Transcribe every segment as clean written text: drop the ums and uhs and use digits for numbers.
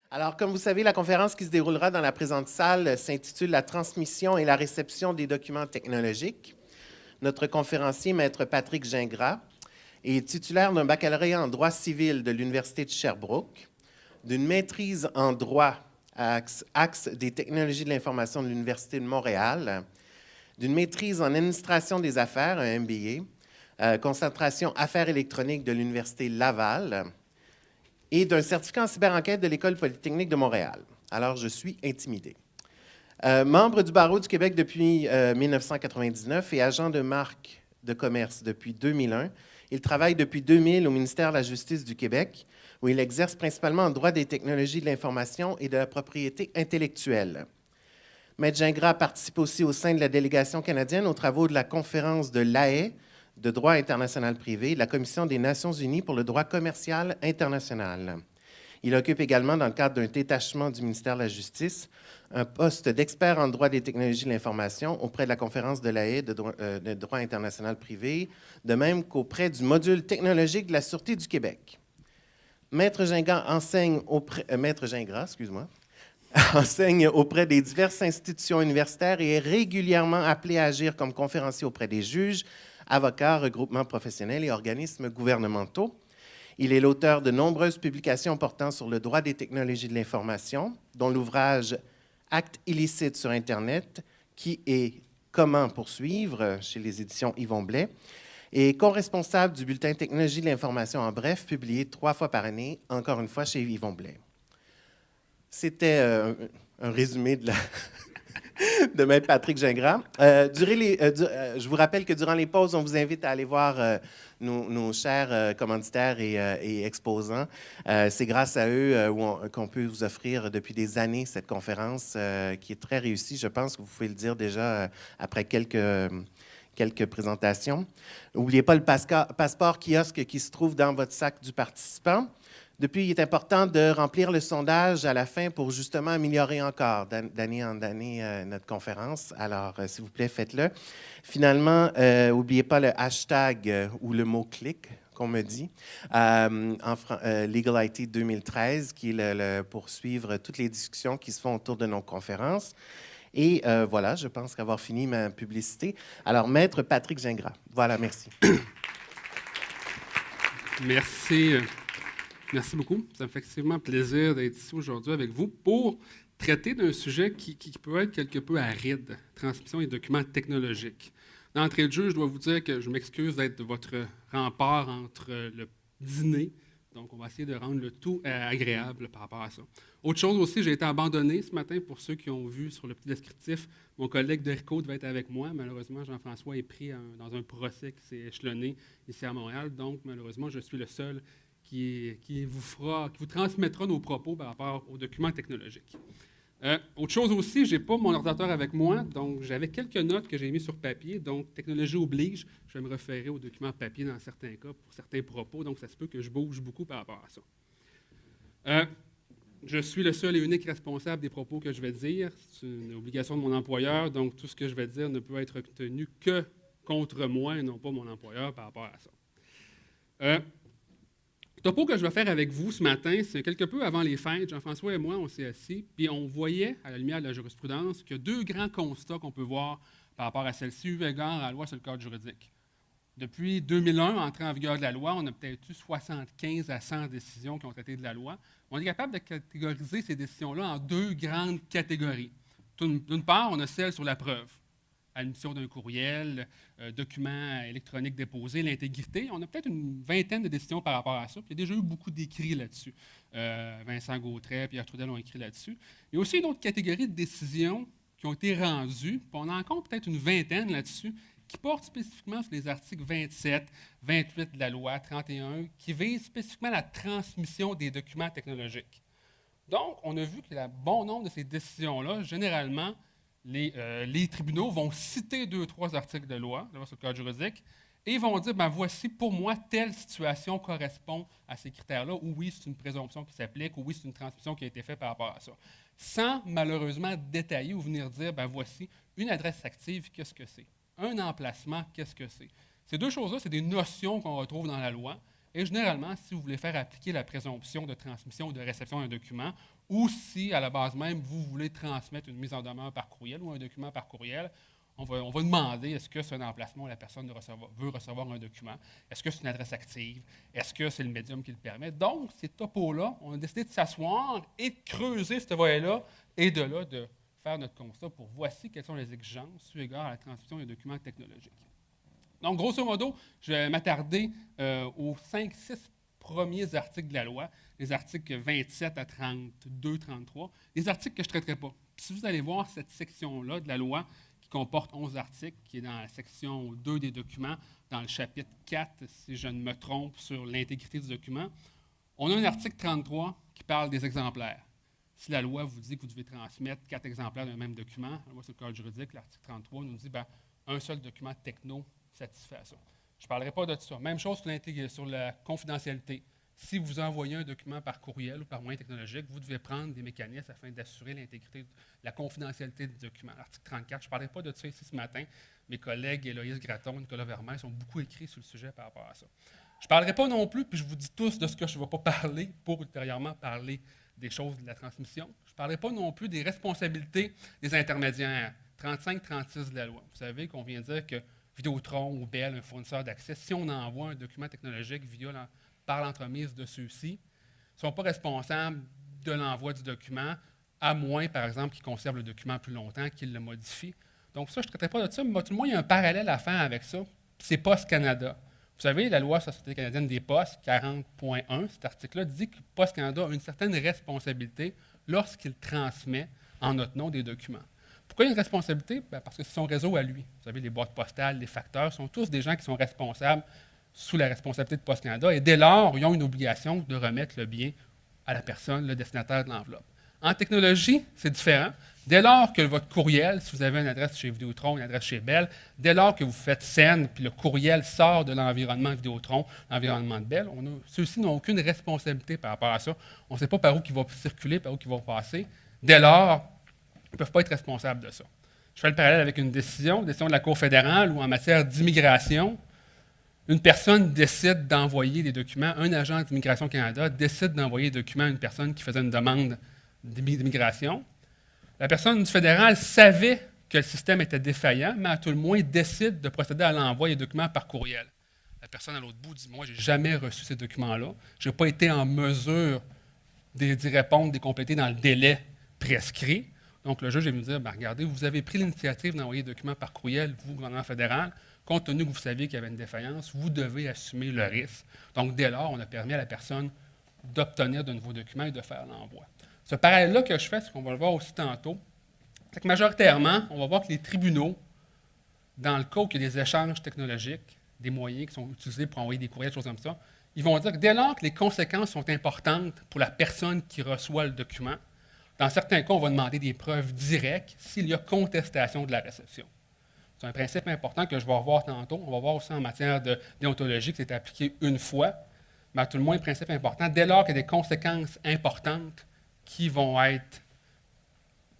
Alors, comme vous savez, la conférence qui se déroulera dans la présente salle s'intitule « La transmission et la réception des documents technologiques ». Notre conférencier, Maître Patrick Gingras, est titulaire d'un baccalauréat en droit civil de l'Université de Sherbrooke, d'une maîtrise en droit axe des technologies de l'information de l'Université de Montréal, d'une maîtrise en administration des affaires, un MBA, concentration affaires électroniques de l'Université Laval, et d'un certificat en cyberenquête de l'École polytechnique de Montréal. Alors, je suis intimidé. Membre du barreau du Québec depuis 1999 et agent de marque de commerce depuis 2001, il travaille depuis 2000 au ministère de la Justice du Québec, où il exerce principalement en droit des technologies de l'information et de la propriété intellectuelle. Maître Gingras participe aussi au sein de la délégation canadienne aux travaux de la conférence de l'AE de droit international privé, de la Commission des Nations unies pour le droit commercial international. Il occupe également, dans le cadre d'un détachement du ministère de la Justice, un poste d'expert en droit des technologies de l'information auprès de la conférence de l'AE de droit international privé, de même qu'auprès du module technologique de la Sûreté du Québec. Maître Gingras enseigne auprès des diverses institutions universitaires et est régulièrement appelé à agir comme conférencier auprès des juges, avocats, regroupements professionnels et organismes gouvernementaux. Il est l'auteur de nombreuses publications portant sur le droit des technologies de l'information, dont l'ouvrage « Actes illicites sur Internet » qui est « Comment poursuivre » chez les éditions Yvon Blais, et co-responsable du bulletin Technologie de l'information en bref, publié 3 fois par année, encore une fois chez Yvon Blais. C'était un résumé de Maître Patrick Gingras. Je vous rappelle que durant les pauses, on vous invite à aller voir nos chers commanditaires et exposants. C'est grâce à eux qu'on peut vous offrir depuis des années cette conférence qui est très réussie. Je pense que vous pouvez le dire déjà après quelques présentations. N'oubliez pas le passeport kiosque qui se trouve dans votre sac du participant. Depuis, il est important de remplir le sondage à la fin pour justement améliorer encore d'année en année notre conférence. Alors, s'il vous plaît, faites-le. Finalement, n'oubliez pas le hashtag ou le mot-clic qu'on me dit, Legal IT 2013, qui est pour suivre toutes les discussions qui se font autour de nos conférences. Et voilà, je pense qu'avoir fini ma publicité. Alors, Maître Patrick Gingras. Voilà, merci. Merci. Merci beaucoup. Ça me fait extrêmement plaisir d'être ici aujourd'hui avec vous pour traiter d'un sujet qui peut être quelque peu aride, transmission des documents technologiques. D'entrée de jeu, je dois vous dire que je m'excuse d'être votre rempart entre le dîner. Donc, on va essayer de rendre le tout agréable par rapport à ça. Autre chose aussi, j'ai été abandonné ce matin pour ceux qui ont vu sur le petit descriptif. Mon collègue Derico devait être avec moi. Malheureusement, Jean-François est pris dans un procès qui s'est échelonné ici à Montréal. Donc, malheureusement, je suis le seul qui vous transmettra nos propos par rapport aux documents technologiques. Autre chose aussi, je n'ai pas mon ordinateur avec moi, donc j'avais quelques notes que j'ai mises sur papier. Donc, technologie oblige, je vais me référer aux documents papier dans certains cas pour certains propos, donc ça se peut que je bouge beaucoup par rapport à ça. Je suis le seul et unique responsable des propos que je vais dire. C'est une obligation de mon employeur, donc tout ce que je vais dire ne peut être tenu que contre moi et non pas mon employeur par rapport à ça. Le topo que je vais faire avec vous ce matin, c'est quelque peu avant les fêtes. Jean-François et moi, on s'est assis, puis on voyait, à la lumière de la jurisprudence, qu'il y a 2 grands constats qu'on peut voir par rapport à celle-ci, eu égard à la loi sur le cadre juridique. Depuis 2001, entrée en vigueur de la loi, on a peut-être eu 75 à 100 décisions qui ont été de la loi. On est capable de catégoriser ces décisions-là en 2 grandes catégories. D'une part, on a celle sur la preuve. Admission d'un courriel, document électronique déposé, l'intégrité. On a peut-être une vingtaine de décisions par rapport à ça. Puis il y a déjà eu beaucoup d'écrits là-dessus. Vincent Gautret, Pierre Trudel ont écrit là-dessus. Il y a aussi une autre catégorie de décisions qui ont été rendues. Puis on en compte peut-être une vingtaine là-dessus, qui porte spécifiquement sur les articles 27, 28 de la loi 31, qui visent spécifiquement la transmission des documents technologiques. Donc, on a vu que le bon nombre de ces décisions-là, généralement, les tribunaux vont citer 2 ou 3 articles de loi sur le Code juridique et vont dire, ben voici, pour moi, telle situation correspond à ces critères-là, ou oui, c'est une présomption qui s'applique, ou oui, c'est une transmission qui a été faite par rapport à ça. Sans, malheureusement, détailler ou venir dire, ben voici, une adresse active, qu'est-ce que c'est? Un emplacement, qu'est-ce que c'est? Ces 2 choses-là, c'est des notions qu'on retrouve dans la loi. Et généralement, si vous voulez faire appliquer la présomption de transmission ou de réception d'un document, ou si, à la base même, vous voulez transmettre une mise en demeure par courriel ou un document par courriel, on va demander est-ce que c'est un emplacement où la personne veut recevoir un document, est-ce que c'est une adresse active, est-ce que c'est le médium qui le permet. Donc, ces topos-là, on a décidé de s'asseoir et de creuser ce volet-là et de là, de faire notre constat pour voici quelles sont les exigences eu égard à la transmission des documents technologiques. Donc, grosso modo, je vais m'attarder aux 5-6 premiers articles de la loi, les articles 27 à 32, 33, les articles que je ne traiterai pas. Puis si vous allez voir cette section-là de la loi qui comporte 11 articles, qui est dans la section 2 des documents, dans le chapitre 4, si je ne me trompe, sur l'intégrité du document, on a un article 33 qui parle des exemplaires. Si la loi vous dit que vous devez transmettre 4 exemplaires d'un même document, la loi sur le Code juridique, l'article 33 nous dit un seul document techno satisfait à ça. Je ne parlerai pas de ça. Même chose sur la confidentialité. Si vous envoyez un document par courriel ou par moyen technologique, vous devez prendre des mécanismes afin d'assurer l'intégrité, la confidentialité du document. L'article 34, je ne parlerai pas de ça ici ce matin. Mes collègues Héloïse Gratton, Nicolas Vermeer sont beaucoup écrits sur le sujet par rapport à ça. Je ne parlerai pas non plus, puis je vous dis tous de ce que je ne vais pas parler pour ultérieurement parler des choses de la transmission. Je ne parlerai pas non plus des responsabilités des intermédiaires. 35-36 de la loi. Vous savez qu'on vient dire que Vidéotron ou Bell, un fournisseur d'accès, si on envoie un document technologique par l'entremise de ceux-ci, ne sont pas responsables de l'envoi du document, à moins, par exemple, qu'ils conservent le document plus longtemps, qu'ils le modifient. Donc ça, je ne traiterai pas de ça, mais tout le monde, il y a un parallèle à faire avec ça. C'est Poste Canada. Vous savez, la loi Société canadienne des postes, 40.1, cet article-là dit que Poste Canada a une certaine responsabilité lorsqu'il transmet en notre nom des documents. Pourquoi il y a une responsabilité? Parce que c'est son réseau à lui. Vous savez, les boîtes postales, les facteurs sont tous des gens qui sont responsables sous la responsabilité de Poste Canada. Et dès lors, ils ont une obligation de remettre le bien à la personne, le destinataire de l'enveloppe. En technologie, c'est différent. Dès lors que votre courriel, si vous avez une adresse chez Vidéotron, une adresse chez Bell, dès lors que vous faites send, puis le courriel sort de l'environnement Vidéotron, l'environnement de Bell, ceux-ci n'ont aucune responsabilité par rapport à ça. On ne sait pas par où il va circuler, par où il va passer. Dès lors, ils ne peuvent pas être responsables de ça. Je fais le parallèle avec une décision de la Cour fédérale où en matière d'immigration, une personne décide d'envoyer des documents, un agent d'Immigration Canada décide d'envoyer des documents à une personne qui faisait une demande d'immigration. La personne du fédéral savait que le système était défaillant, mais à tout le moins décide de procéder à l'envoi des documents par courriel. La personne à l'autre bout dit « Moi, je n'ai jamais reçu ces documents-là. Je n'ai pas été en mesure d'y répondre, de les compléter dans le délai prescrit. » Donc, le juge va me dire, regardez, vous avez pris l'initiative d'envoyer des documents par courriel, vous, gouvernement fédéral, compte tenu que vous saviez qu'il y avait une défaillance, vous devez assumer le risque. Donc, dès lors, on a permis à la personne d'obtenir de nouveaux documents et de faire l'envoi. Ce parallèle-là que je fais, c'est qu'on va le voir aussi tantôt, c'est que majoritairement, on va voir que les tribunaux, dans le cas où il y a des échanges technologiques, des moyens qui sont utilisés pour envoyer des courriels, des choses comme ça, ils vont dire que dès lors que les conséquences sont importantes pour la personne qui reçoit le document, dans certains cas, on va demander des preuves directes s'il y a contestation de la réception. C'est un principe important que je vais revoir tantôt. On va voir aussi en matière de déontologie que c'est appliqué une fois, mais à tout le moins, un principe important, dès lors qu'il y a des conséquences importantes qui vont être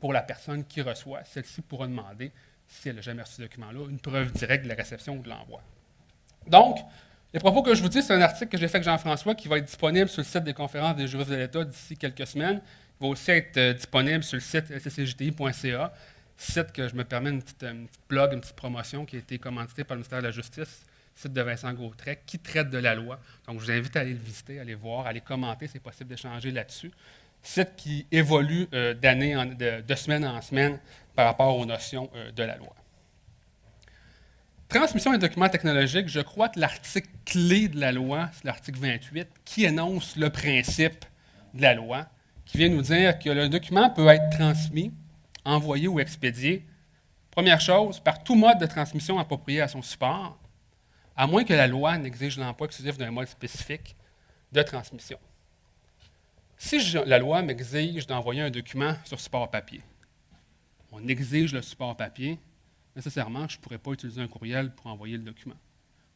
pour la personne qui reçoit, celle-ci pourra demander, si elle n'a jamais reçu ce document-là, une preuve directe de la réception ou de l'envoi. Donc, les propos que je vous dis, c'est un article que j'ai fait avec Jean-François qui va être disponible sur le site des conférences des juristes de l'État d'ici quelques semaines. Il va aussi être disponible sur le site lccjti.ca, site que je me permets une petite blog, une petite promotion qui a été commanditée par le ministère de la Justice, site de Vincent Gautret, qui traite de la loi. Donc, je vous invite à aller le visiter, à aller voir, à aller commenter, c'est possible d'échanger là-dessus. Site qui évolue de semaine en semaine par rapport aux notions de la loi. Transmission des documents technologiques, je crois que l'article clé de la loi, c'est l'article 28, qui énonce le principe de la loi, qui vient nous dire que le document peut être transmis, envoyé ou expédié Première chose, par tout mode de transmission approprié à son support, à moins que la loi n'exige l'emploi exclusif d'un mode spécifique de transmission. Si la loi m'exige d'envoyer un document sur support papier, on exige le support papier, nécessairement, je ne pourrais pas utiliser un courriel pour envoyer le document.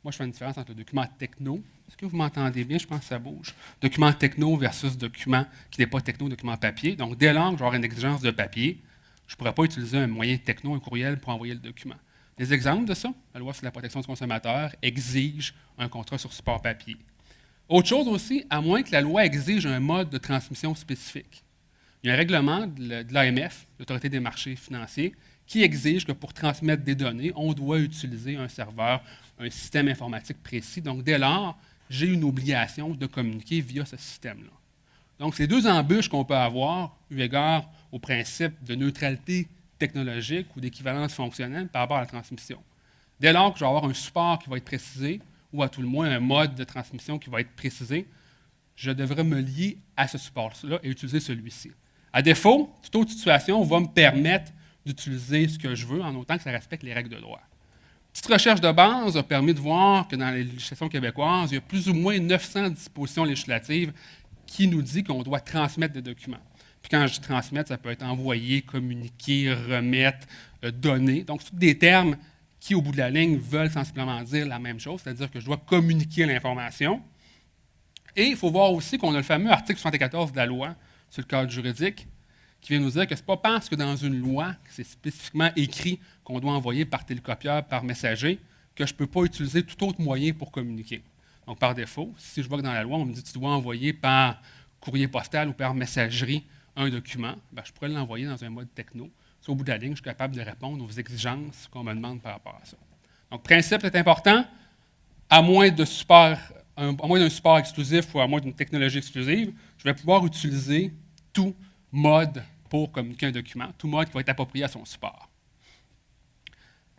Moi, je fais une différence entre le document techno. Est-ce que vous m'entendez bien? Je pense que ça bouge. Document techno versus document qui n'est pas techno, document papier. Donc, dès lors que je vais avoir une exigence de papier, je ne pourrais pas utiliser un moyen techno, un courriel, pour envoyer le document. Des exemples de ça, la loi sur la protection du consommateur exige un contrat sur support papier. Autre chose aussi, à moins que la loi exige un mode de transmission spécifique. Il y a un règlement de l'AMF, l'Autorité des marchés financiers, qui exige que pour transmettre des données, on doit utiliser un serveur, un système informatique précis. Donc, dès lors, j'ai une obligation de communiquer via ce système-là. Donc, c'est deux embûches qu'on peut avoir, eu égard au principe de neutralité technologique ou d'équivalence fonctionnelle par rapport à la transmission. Dès lors que je vais avoir un support qui va être précisé, ou à tout le moins un mode de transmission qui va être précisé, je devrais me lier à ce support-là et utiliser celui-ci. À défaut, toute autre situation va me permettre d'utiliser ce que je veux en autant que ça respecte les règles de droit. Petite recherche de base a permis de voir que dans les législations québécoises, il y a plus ou moins 900 dispositions législatives qui nous disent qu'on doit transmettre des documents. Puis quand je dis transmettre, ça peut être envoyer, communiquer, remettre, donner. Donc, c'est tous des termes qui, au bout de la ligne, veulent sensiblement dire la même chose, c'est-à-dire que je dois communiquer l'information. Et il faut voir aussi qu'on a le fameux article 74 de la loi sur le cadre juridique qui vient nous dire que ce n'est pas parce que dans une loi, c'est spécifiquement écrit qu'on doit envoyer par télécopieur, par messager, que je ne peux pas utiliser tout autre moyen pour communiquer. Donc, par défaut, si je vois que dans la loi, on me dit que tu dois envoyer par courrier postal ou par messagerie un document, bien, je pourrais l'envoyer dans un mode techno. Au bout de la ligne, je suis capable de répondre aux exigences qu'on me demande par rapport à ça. Donc, principe est important, à moins d'un support exclusif ou à moins d'une technologie exclusive, je vais pouvoir utiliser tout mode pour communiquer un document, tout mode qui va être approprié à son support.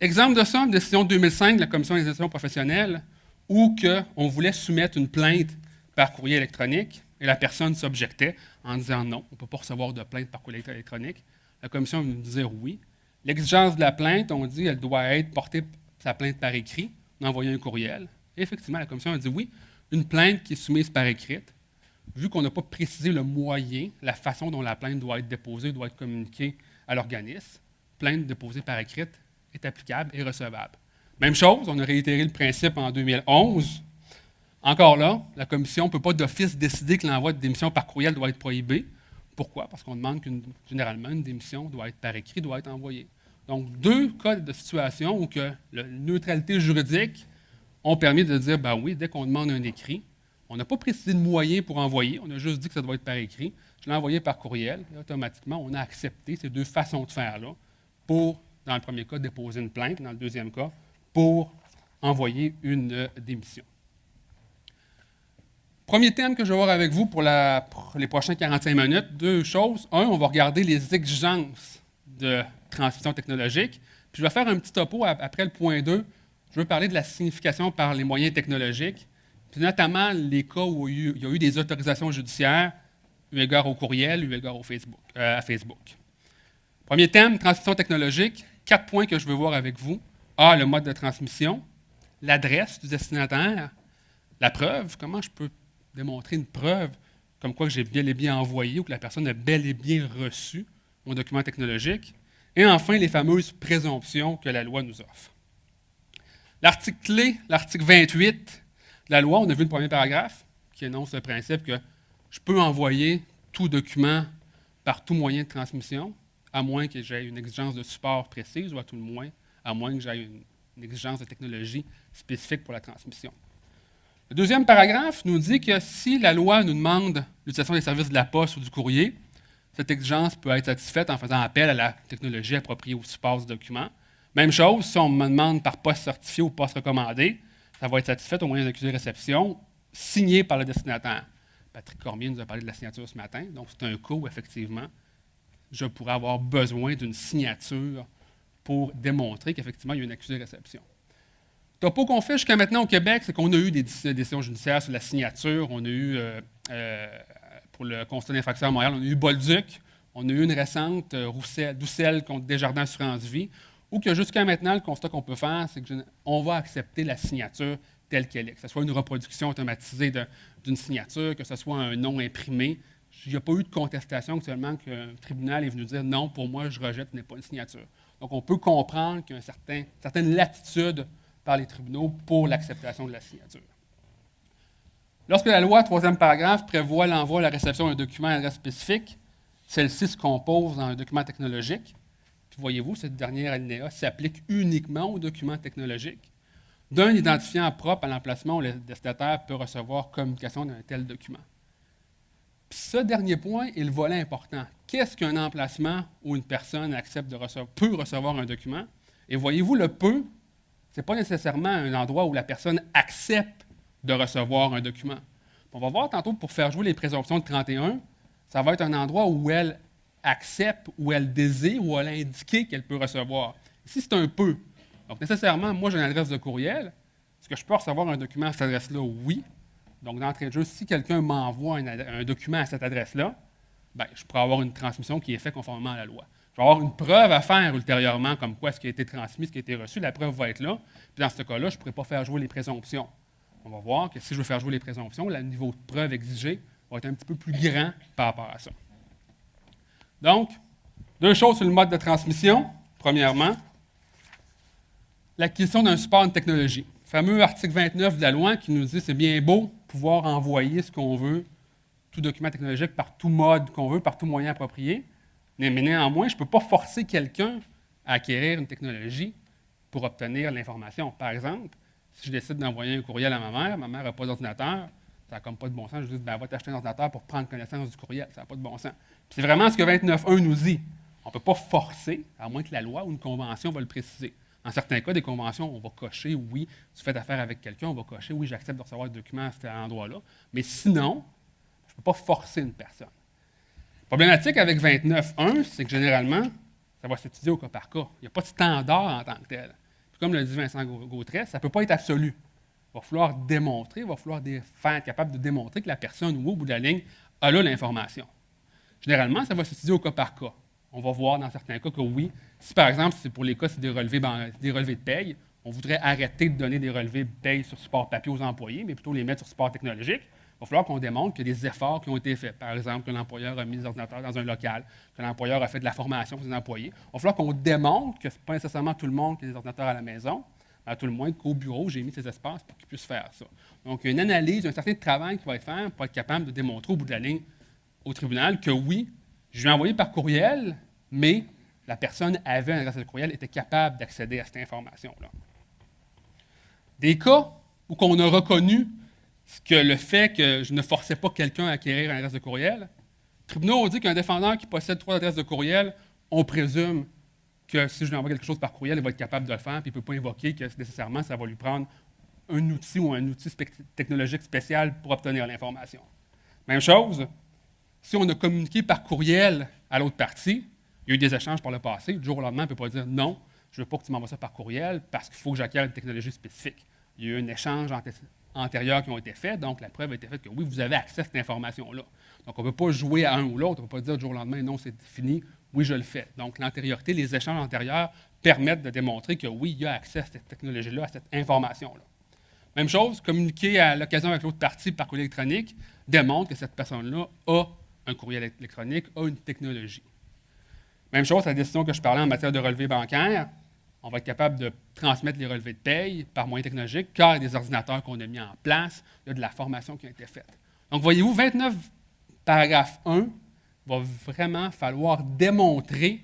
Exemple de ça, une décision de 2005 de la Commission des institutions professionnelles, où on voulait soumettre une plainte par courrier électronique et la personne s'objectait en disant non, on ne peut pas recevoir de plainte par courrier électronique. La commission va nous dire oui. L'exigence de la plainte, on dit, elle doit être portée, sa plainte par écrit, d'envoyer un courriel. Et effectivement, la commission a dit oui, une plainte qui est soumise par écrite, vu qu'on n'a pas précisé le moyen, la façon dont la plainte doit être déposée, doit être communiquée à l'organisme, plainte déposée par écrite est applicable et recevable. Même chose, on a réitéré le principe en 2011. Encore là, la commission ne peut pas d'office décider que l'envoi de démission par courriel doit être prohibé. Pourquoi? Parce qu'on demande généralement, une démission doit être par écrit, doit être envoyée. Donc, deux cas de situation où que la neutralité juridique ont permis de dire, ben oui, dès qu'on demande un écrit, on n'a pas précisé de moyen pour envoyer, on a juste dit que ça doit être par écrit. Je l'ai envoyé par courriel, et automatiquement, on a accepté ces deux façons de faire-là pour, dans le premier cas, déposer une plainte, dans le deuxième cas, pour envoyer une démission. Premier thème que je vais voir avec vous pour les prochaines 45 minutes, deux choses. Un, on va regarder les exigences de transmission technologique. Puis je vais faire un petit topo après le point 2. Je veux parler de la signification par les moyens technologiques, puis notamment les cas où il y a eu des autorisations judiciaires, eu égard au courriel, eu égard à Facebook. Premier thème, transmission technologique. 4 points que je veux voir avec vous. A, le mode de transmission, l'adresse du destinataire, la preuve, comment je peux démontrer une preuve comme quoi que j'ai bel et bien envoyé ou que la personne a bel et bien reçu mon document technologique. Et enfin, les fameuses présomptions que la loi nous offre. L'article clé, l'article 28 de la loi, on a vu le premier paragraphe qui énonce le principe que je peux envoyer tout document par tout moyen de transmission, à moins que j'aie une exigence de support précise ou à tout le moins, à moins que j'aie une exigence de technologie spécifique pour la transmission. Le deuxième paragraphe nous dit que si la loi nous demande l'utilisation des services de la poste ou du courrier, cette exigence peut être satisfaite en faisant appel à la technologie appropriée au support du document. Même chose, si on me demande par poste certifié ou poste recommandé, ça va être satisfait au moyen d'accusé de réception signé par le destinataire. Patrick Cormier nous a parlé de la signature ce matin, donc c'est un cas où, effectivement, je pourrais avoir besoin d'une signature pour démontrer qu'effectivement, il y a une accusé de réception. Le topo qu'on fait jusqu'à maintenant au Québec, c'est qu'on a eu des décisions judiciaires sur la signature. On a eu, pour le constat d'infraction à Montréal, on a eu Bolduc. On a eu une récente, Doucel contre Desjardins Assurance Vie, ou que jusqu'à maintenant, le constat qu'on peut faire, c'est qu'on va accepter la signature telle qu'elle est, que ce soit une reproduction automatisée d'une signature, que ce soit un nom imprimé. Il n'y a pas eu de contestation actuellement qu'un tribunal est venu dire non, pour moi, je rejette, ce n'est pas une signature. Donc, on peut comprendre qu'il y a une certaine latitude par les tribunaux pour l'acceptation de la signature. Lorsque la loi, troisième paragraphe, prévoit l'envoi et la réception d'un document à adresse spécifique, celle-ci se compose dans un document technologique. Puis voyez-vous, cette dernière alinéa s'applique uniquement aux documents technologiques d'un identifiant propre à l'emplacement où le destinataire peut recevoir communication d'un tel document. Puis ce dernier point est le volet important. Qu'est-ce qu'un emplacement où une personne peut recevoir un document? Et voyez-vous, le peut, ce n'est pas nécessairement un endroit où la personne accepte de recevoir un document. On va voir tantôt, pour faire jouer les présomptions de 31, ça va être un endroit où elle accepte, où elle désire, où elle a indiqué qu'elle peut recevoir. Ici, c'est un peu. Donc, nécessairement, moi, j'ai une adresse de courriel. Est-ce que je peux recevoir un document à cette adresse-là? Oui. Donc, d'entrée de jeu, si quelqu'un m'envoie un document à cette adresse-là, bien, je pourrais avoir une transmission qui est faite conformément à la loi. Je vais avoir une preuve à faire ultérieurement, comme quoi ce qui a été transmis, ce qui a été reçu, la preuve va être là. Puis dans ce cas-là, je ne pourrais pas faire jouer les présomptions. On va voir que si je veux faire jouer les présomptions, le niveau de preuve exigé va être un petit peu plus grand par rapport à ça. Donc, deux choses sur le mode de transmission. Premièrement, l'acquisition d'un support de technologie. Le fameux article 29 de la loi qui nous dit que c'est bien beau pouvoir envoyer ce qu'on veut, tout document technologique, par tout mode qu'on veut, par tout moyen approprié. Mais néanmoins, je ne peux pas forcer quelqu'un à acquérir une technologie pour obtenir l'information. Par exemple, si je décide d'envoyer un courriel à ma mère n'a pas d'ordinateur, ça n'a comme pas de bon sens. Je dis, ben, va t'acheter un ordinateur pour prendre connaissance du courriel. Ça n'a pas de bon sens. Puis c'est vraiment ce que 29.1 nous dit. On ne peut pas forcer, à moins que la loi ou une convention va le préciser. Dans certains cas, des conventions, on va cocher, oui, tu fais affaire avec quelqu'un, on va cocher, oui, j'accepte de recevoir le document à cet endroit-là. Mais sinon, je ne peux pas forcer une personne. La problématique avec 29.1, c'est que généralement, ça va s'étudier au cas par cas. Il n'y a pas de standard en tant que tel. Puis comme le dit Vincent Gautret, ça ne peut pas être absolu. Il va falloir démontrer, il va falloir être capable de démontrer que la personne, au bout de la ligne, a là l'information. Généralement, ça va s'étudier au cas par cas. On va voir dans certains cas que oui, si par exemple, c'est pour les cas, c'est des relevés de paye, on voudrait arrêter de donner des relevés de paye sur support papier aux employés, mais plutôt les mettre sur support technologique, il va falloir qu'on démontre qu'il y a des efforts qui ont été faits. Par exemple, que l'employeur a mis des ordinateurs dans un local, que l'employeur a fait de la formation pour ses employés. Il va falloir qu'on démontre que ce n'est pas nécessairement tout le monde qui a des ordinateurs à la maison, mais à tout le moins qu'au bureau, j'ai mis ces espaces pour qu'ils puissent faire ça. Donc, il y a une analyse, un certain travail qui va être fait pour être capable de démontrer au bout de la ligne au tribunal que oui, je lui ai envoyé par courriel, mais la personne avait un adresse de courriel, était capable d'accéder à cette information-là. Des cas où on a reconnu que le fait que je ne forçais pas quelqu'un à acquérir un adresse de courriel, les tribunaux ont dit qu'un défendeur qui possède 3 adresses de courriel, on présume que si je lui envoie quelque chose par courriel, il va être capable de le faire, puis il ne peut pas invoquer que nécessairement ça va lui prendre un outil ou un outil technologique spécial pour obtenir l'information. Même chose, si on a communiqué par courriel à l'autre partie, il y a eu des échanges par le passé, du jour au lendemain, on ne peut pas dire non, je ne veux pas que tu m'envoies ça par courriel parce qu'il faut que j'acquière une technologie spécifique. Il y a eu un échange antérieur qui ont été faits, donc la preuve a été faite que oui, vous avez accès à cette information-là. Donc, on ne peut pas jouer à un ou l'autre, on ne peut pas dire du jour au lendemain, non, c'est fini, oui, je le fais. Donc, l'antériorité, les échanges antérieurs permettent de démontrer que oui, il y a accès à cette technologie-là, à cette information-là. Même chose, communiquer à l'occasion avec l'autre partie par courriel électronique démontre que cette personne-là a un courriel électronique, a une technologie. Même chose, la décision que je parlais en matière de relevé bancaire, on va être capable de transmettre les relevés de paye par moyen technologique, car il y a des ordinateurs qu'on a mis en place, il y a de la formation qui a été faite. Donc, voyez-vous, 29, paragraphe 1, va vraiment falloir démontrer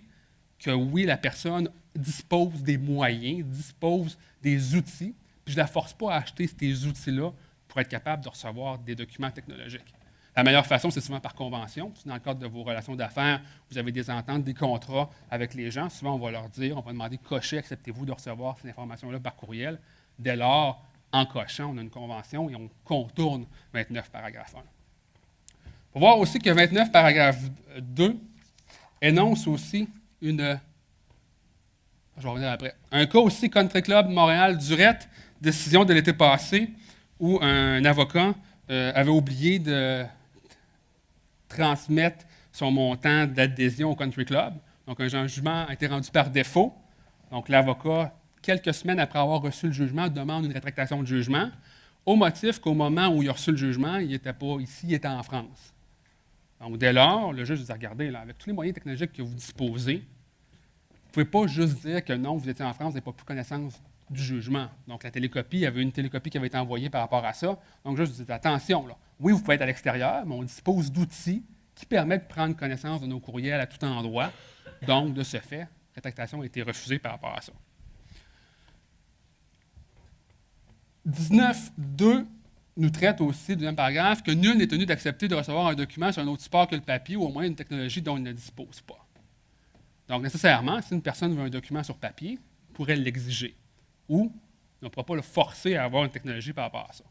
que oui, la personne dispose des moyens, dispose des outils, puis je ne la force pas à acheter ces outils-là pour être capable de recevoir des documents technologiques. La meilleure façon, c'est souvent par convention. Dans le cadre de vos relations d'affaires, vous avez des ententes, des contrats avec les gens. Souvent, on va leur dire, on va demander, cochez, acceptez-vous de recevoir ces informations-là par courriel. Dès lors, en cochant, on a une convention et on contourne 29, paragraphe 1. Il faut voir aussi que 29, paragraphe 2 énonce aussi une... Je vais revenir après. Un cas aussi, Country Club Montréal-Durette, décision de l'été passé, où un avocat avait oublié de transmettre son montant d'adhésion au Country Club. Donc, un jugement a été rendu par défaut. Donc, l'avocat, quelques semaines après avoir reçu le jugement, demande une rétractation de jugement, au motif qu'au moment où il a reçu le jugement, il n'était pas ici, il était en France. Donc, dès lors, le juge dit, regardez, là, avec tous les moyens technologiques que vous disposez, vous ne pouvez pas juste dire que non, vous étiez en France, vous n'avez pas pris connaissance du jugement. Donc, la télécopie, il y avait une télécopie qui avait été envoyée par rapport à ça. Donc, le juge dit, attention, là, oui, vous pouvez être à l'extérieur, mais on dispose d'outils qui permettent de prendre connaissance de nos courriels à tout endroit. Donc, de ce fait, la rétractation a été refusée par rapport à ça. 19.2 nous traite aussi, deuxième paragraphe, que nul n'est tenu d'accepter de recevoir un document sur un autre support que le papier ou au moins une technologie dont il ne dispose pas. Donc, nécessairement, si une personne veut un document sur papier, il pourrait l'exiger. Ou on ne pourra pas le forcer à avoir une technologie par rapport à ça.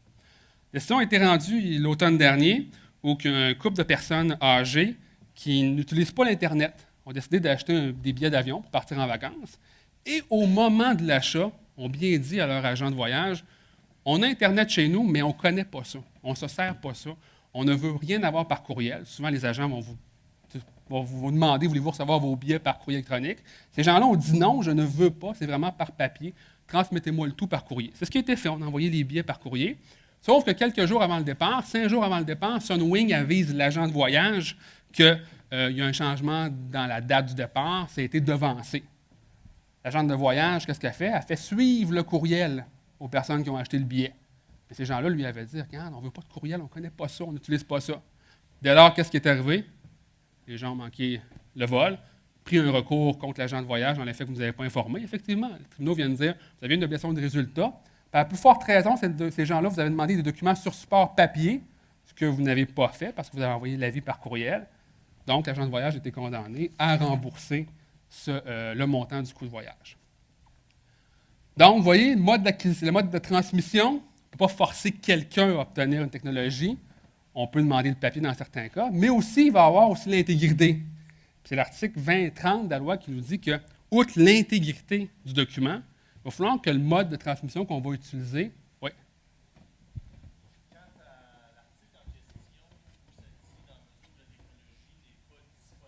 La décision a été rendue l'automne dernier où un couple de personnes âgées qui n'utilisent pas l'Internet ont décidé d'acheter des billets d'avion pour partir en vacances. Et au moment de l'achat, ont bien dit à leur agent de voyage, on a Internet chez nous, mais on ne connaît pas ça. On ne se sert pas ça. On ne veut rien avoir par courriel. Souvent, les agents vont vous demander, voulez-vous recevoir vos billets par courrier électronique? Ces gens-là ont dit non, je ne veux pas, c'est vraiment par papier. Transmettez-moi le tout par courrier. C'est ce qui a été fait. On a envoyé les billets par courrier. Sauf que quelques jours avant le départ, 5 jours avant le départ, Sunwing avise l'agent de voyage qu'il y a un changement dans la date du départ. Ça a été devancé. L'agent de voyage, qu'est-ce qu'elle fait? Elle fait suivre le courriel aux personnes qui ont acheté le billet. Et ces gens-là lui avaient dit, regarde, on ne veut pas de courriel, on ne connaît pas ça, on n'utilise pas ça. Dès lors, qu'est-ce qui est arrivé? Les gens ont manqué le vol, pris un recours contre l'agent de voyage dans le fait que vous ne nous avez pas informé. Effectivement, les tribunaux viennent dire, vous avez une obligation de résultat. À plus forte raison, ces gens-là, vous avez demandé des documents sur support papier, ce que vous n'avez pas fait parce que vous avez envoyé l'avis par courriel. Donc, l'agent de voyage a été condamné à rembourser le montant du coût de voyage. Donc, vous voyez, le mode de transmission, on ne peut pas forcer quelqu'un à obtenir une technologie. On peut demander le papier dans certains cas, mais aussi, il va y avoir aussi l'intégrité. C'est l'article 2030 de la loi qui nous dit que, outre l'intégrité du document, il va falloir que le mode de transmission qu'on va utiliser. Oui. Quant à l'article en question, où ça dit dans la mesure où la technologie n'est pas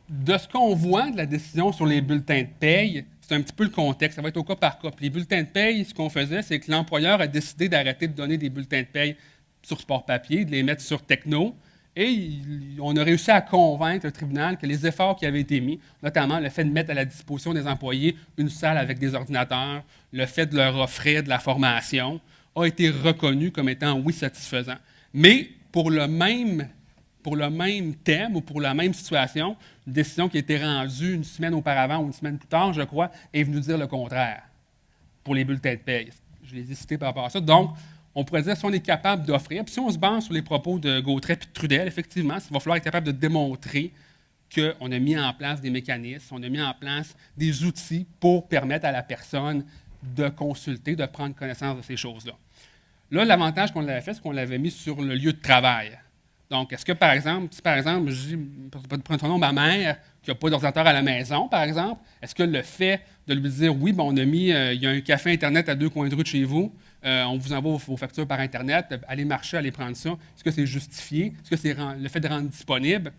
disponible, de ce qu'on voit de la décision sur les bulletins de paye, c'est un petit peu le contexte, ça va être au cas par cas. Puis les bulletins de paye, ce qu'on faisait, c'est que l'employeur a décidé d'arrêter de donner des bulletins de paye sur support papier, de les mettre sur techno, et on a réussi à convaincre le tribunal que les efforts qui avaient été mis, notamment le fait de mettre à la disposition des employés une salle avec des ordinateurs, le fait de leur offrir de la formation, a été reconnu comme étant, oui, satisfaisant. Mais pour le même thème ou pour la même situation, une décision qui a été rendue une semaine auparavant ou une semaine plus tard, je crois, est venue dire le contraire pour les bulletins de paye. Je les ai cités par rapport à ça. Donc, on pourrait dire si on est capable d'offrir, puis si on se base sur les propos de Gautret et de Trudel, effectivement, il va falloir être capable de démontrer qu'on a mis en place des mécanismes, on a mis en place des outils pour permettre à la personne de consulter, de prendre connaissance de ces choses-là. Là, l'avantage qu'on l'avait fait, c'est qu'on l'avait mis sur le lieu de travail. Donc, est-ce que, par exemple, si je dis, prenons ma mère qui n'a pas d'ordinateur à la maison, par exemple, est-ce que le fait de lui dire, oui, ben, il y a un café Internet à 2 coins de rue de chez vous, on vous envoie vos factures par Internet, allez marcher, allez prendre ça, est-ce que c'est justifié? Est-ce que c'est le fait de rendre disponible?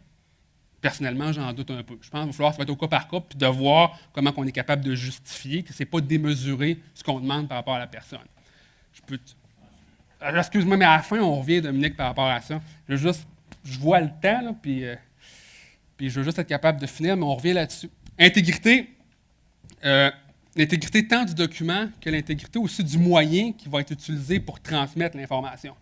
Personnellement, j'en doute un peu. Je pense qu'il va falloir, ça va être au cas par cas, puis de voir comment on est capable de justifier, que ce n'est pas démesuré ce qu'on demande par rapport à la personne. Excuse-moi, mais à la fin, on revient, Dominique, par rapport à ça. Je vois le temps, là, puis je veux juste être capable de finir, mais on revient là-dessus. Intégrité, l'intégrité tant du document que l'intégrité aussi du moyen qui va être utilisé pour transmettre l'information.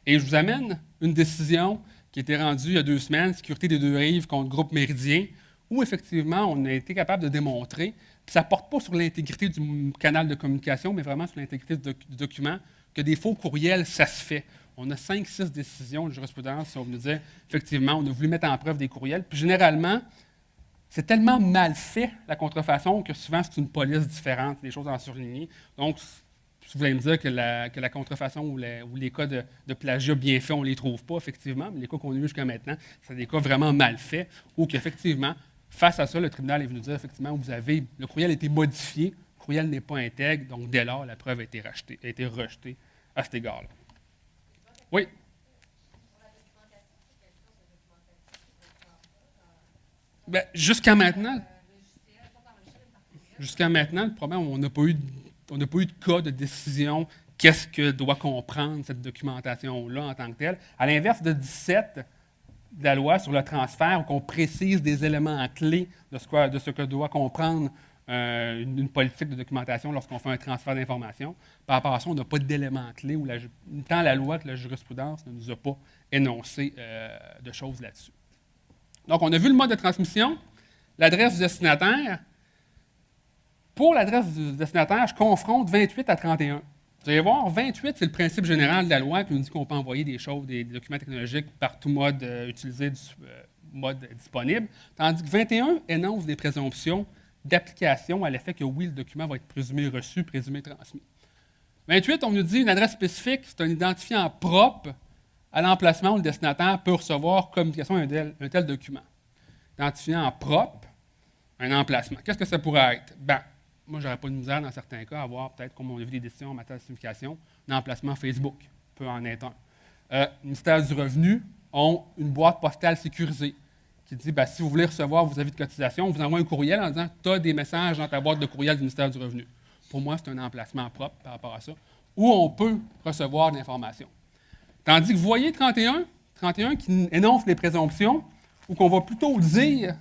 Et je vous amène une décision qui a été rendue il y a 2 semaines, Sécurité des Deux-Rives contre Groupe Méridien, où effectivement, on a été capable de démontrer, puis ça ne porte pas sur l'intégrité du canal de communication, mais vraiment sur l'intégrité du document, que des faux courriels, ça se fait. On a 5-6 décisions de jurisprudence qui vont nous dire, effectivement, on a voulu mettre en preuve des courriels. Puis généralement, c'est tellement mal fait, la contrefaçon, que souvent, c'est une police différente, des choses en surligné. Donc, vous allez me dire que la contrefaçon ou les cas de plagiat bien faits, on ne les trouve pas, effectivement, mais les cas qu'on a eu jusqu'à maintenant, c'est des cas vraiment mal faits, ou qu'effectivement, face à ça, le tribunal est venu dire, effectivement, le courriel a été modifié, le courriel n'est pas intègre, donc dès lors, la preuve a été rejetée à cet égard-là. Oui. Ben, jusqu'à maintenant, le problème, on n'a pas eu de cas de décision. Qu'est-ce que doit comprendre cette documentation-là en tant que telle? À l'inverse de 17 de la loi sur le transfert, où on précise des éléments clés de ce que doit comprendre une politique de documentation lorsqu'on fait un transfert d'informations. Par rapport à ça, on n'a pas d'éléments clés, où tant la loi que la jurisprudence ne nous a pas énoncé de choses là-dessus. Donc, on a vu le mode de transmission, l'adresse du destinataire. Pour l'adresse du destinataire, je confronte 28 à 31. Vous allez voir, 28, c'est le principe général de la loi qui nous dit qu'on peut envoyer des choses, des documents technologiques par tout mode utilisé, mode disponible, tandis que 21 énonce des présomptions d'application à l'effet que oui, le document va être présumé reçu, présumé transmis. 28, on nous dit une adresse spécifique, c'est un identifiant propre à l'emplacement où le destinataire peut recevoir communication un tel document. Identifiant propre, un emplacement. Qu'est-ce que ça pourrait être? Ben, moi, je n'aurais pas de misère dans certains cas à avoir, peut-être, comme on a vu des décisions en matière de signification, un emplacement Facebook peut en être un. Le ministère du Revenu ont une boîte postale sécurisée qui dit, ben, si vous voulez recevoir vos avis de cotisation, on vous envoie un courriel en disant, tu as des messages dans ta boîte de courriel du ministère du Revenu. Pour moi, c'est un emplacement propre par rapport à ça, où on peut recevoir de l'information. Tandis que vous voyez 31 qui énonce les présomptions, où qu'on va plutôt dire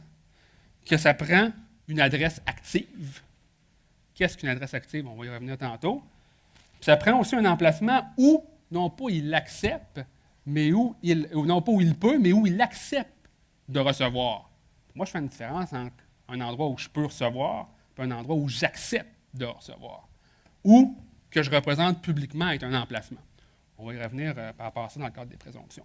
que ça prend une adresse active. Qu'est-ce qu'une adresse active? On va y revenir tantôt. Puis ça prend aussi un emplacement où, non pas il l'accepte, mais où non pas où il peut, mais où il accepte de recevoir. Moi, je fais une différence entre un endroit où je peux recevoir et un endroit où j'accepte de recevoir. Ou que je représente publiquement être un emplacement. On va y revenir par rapport à ça dans le cadre des présomptions.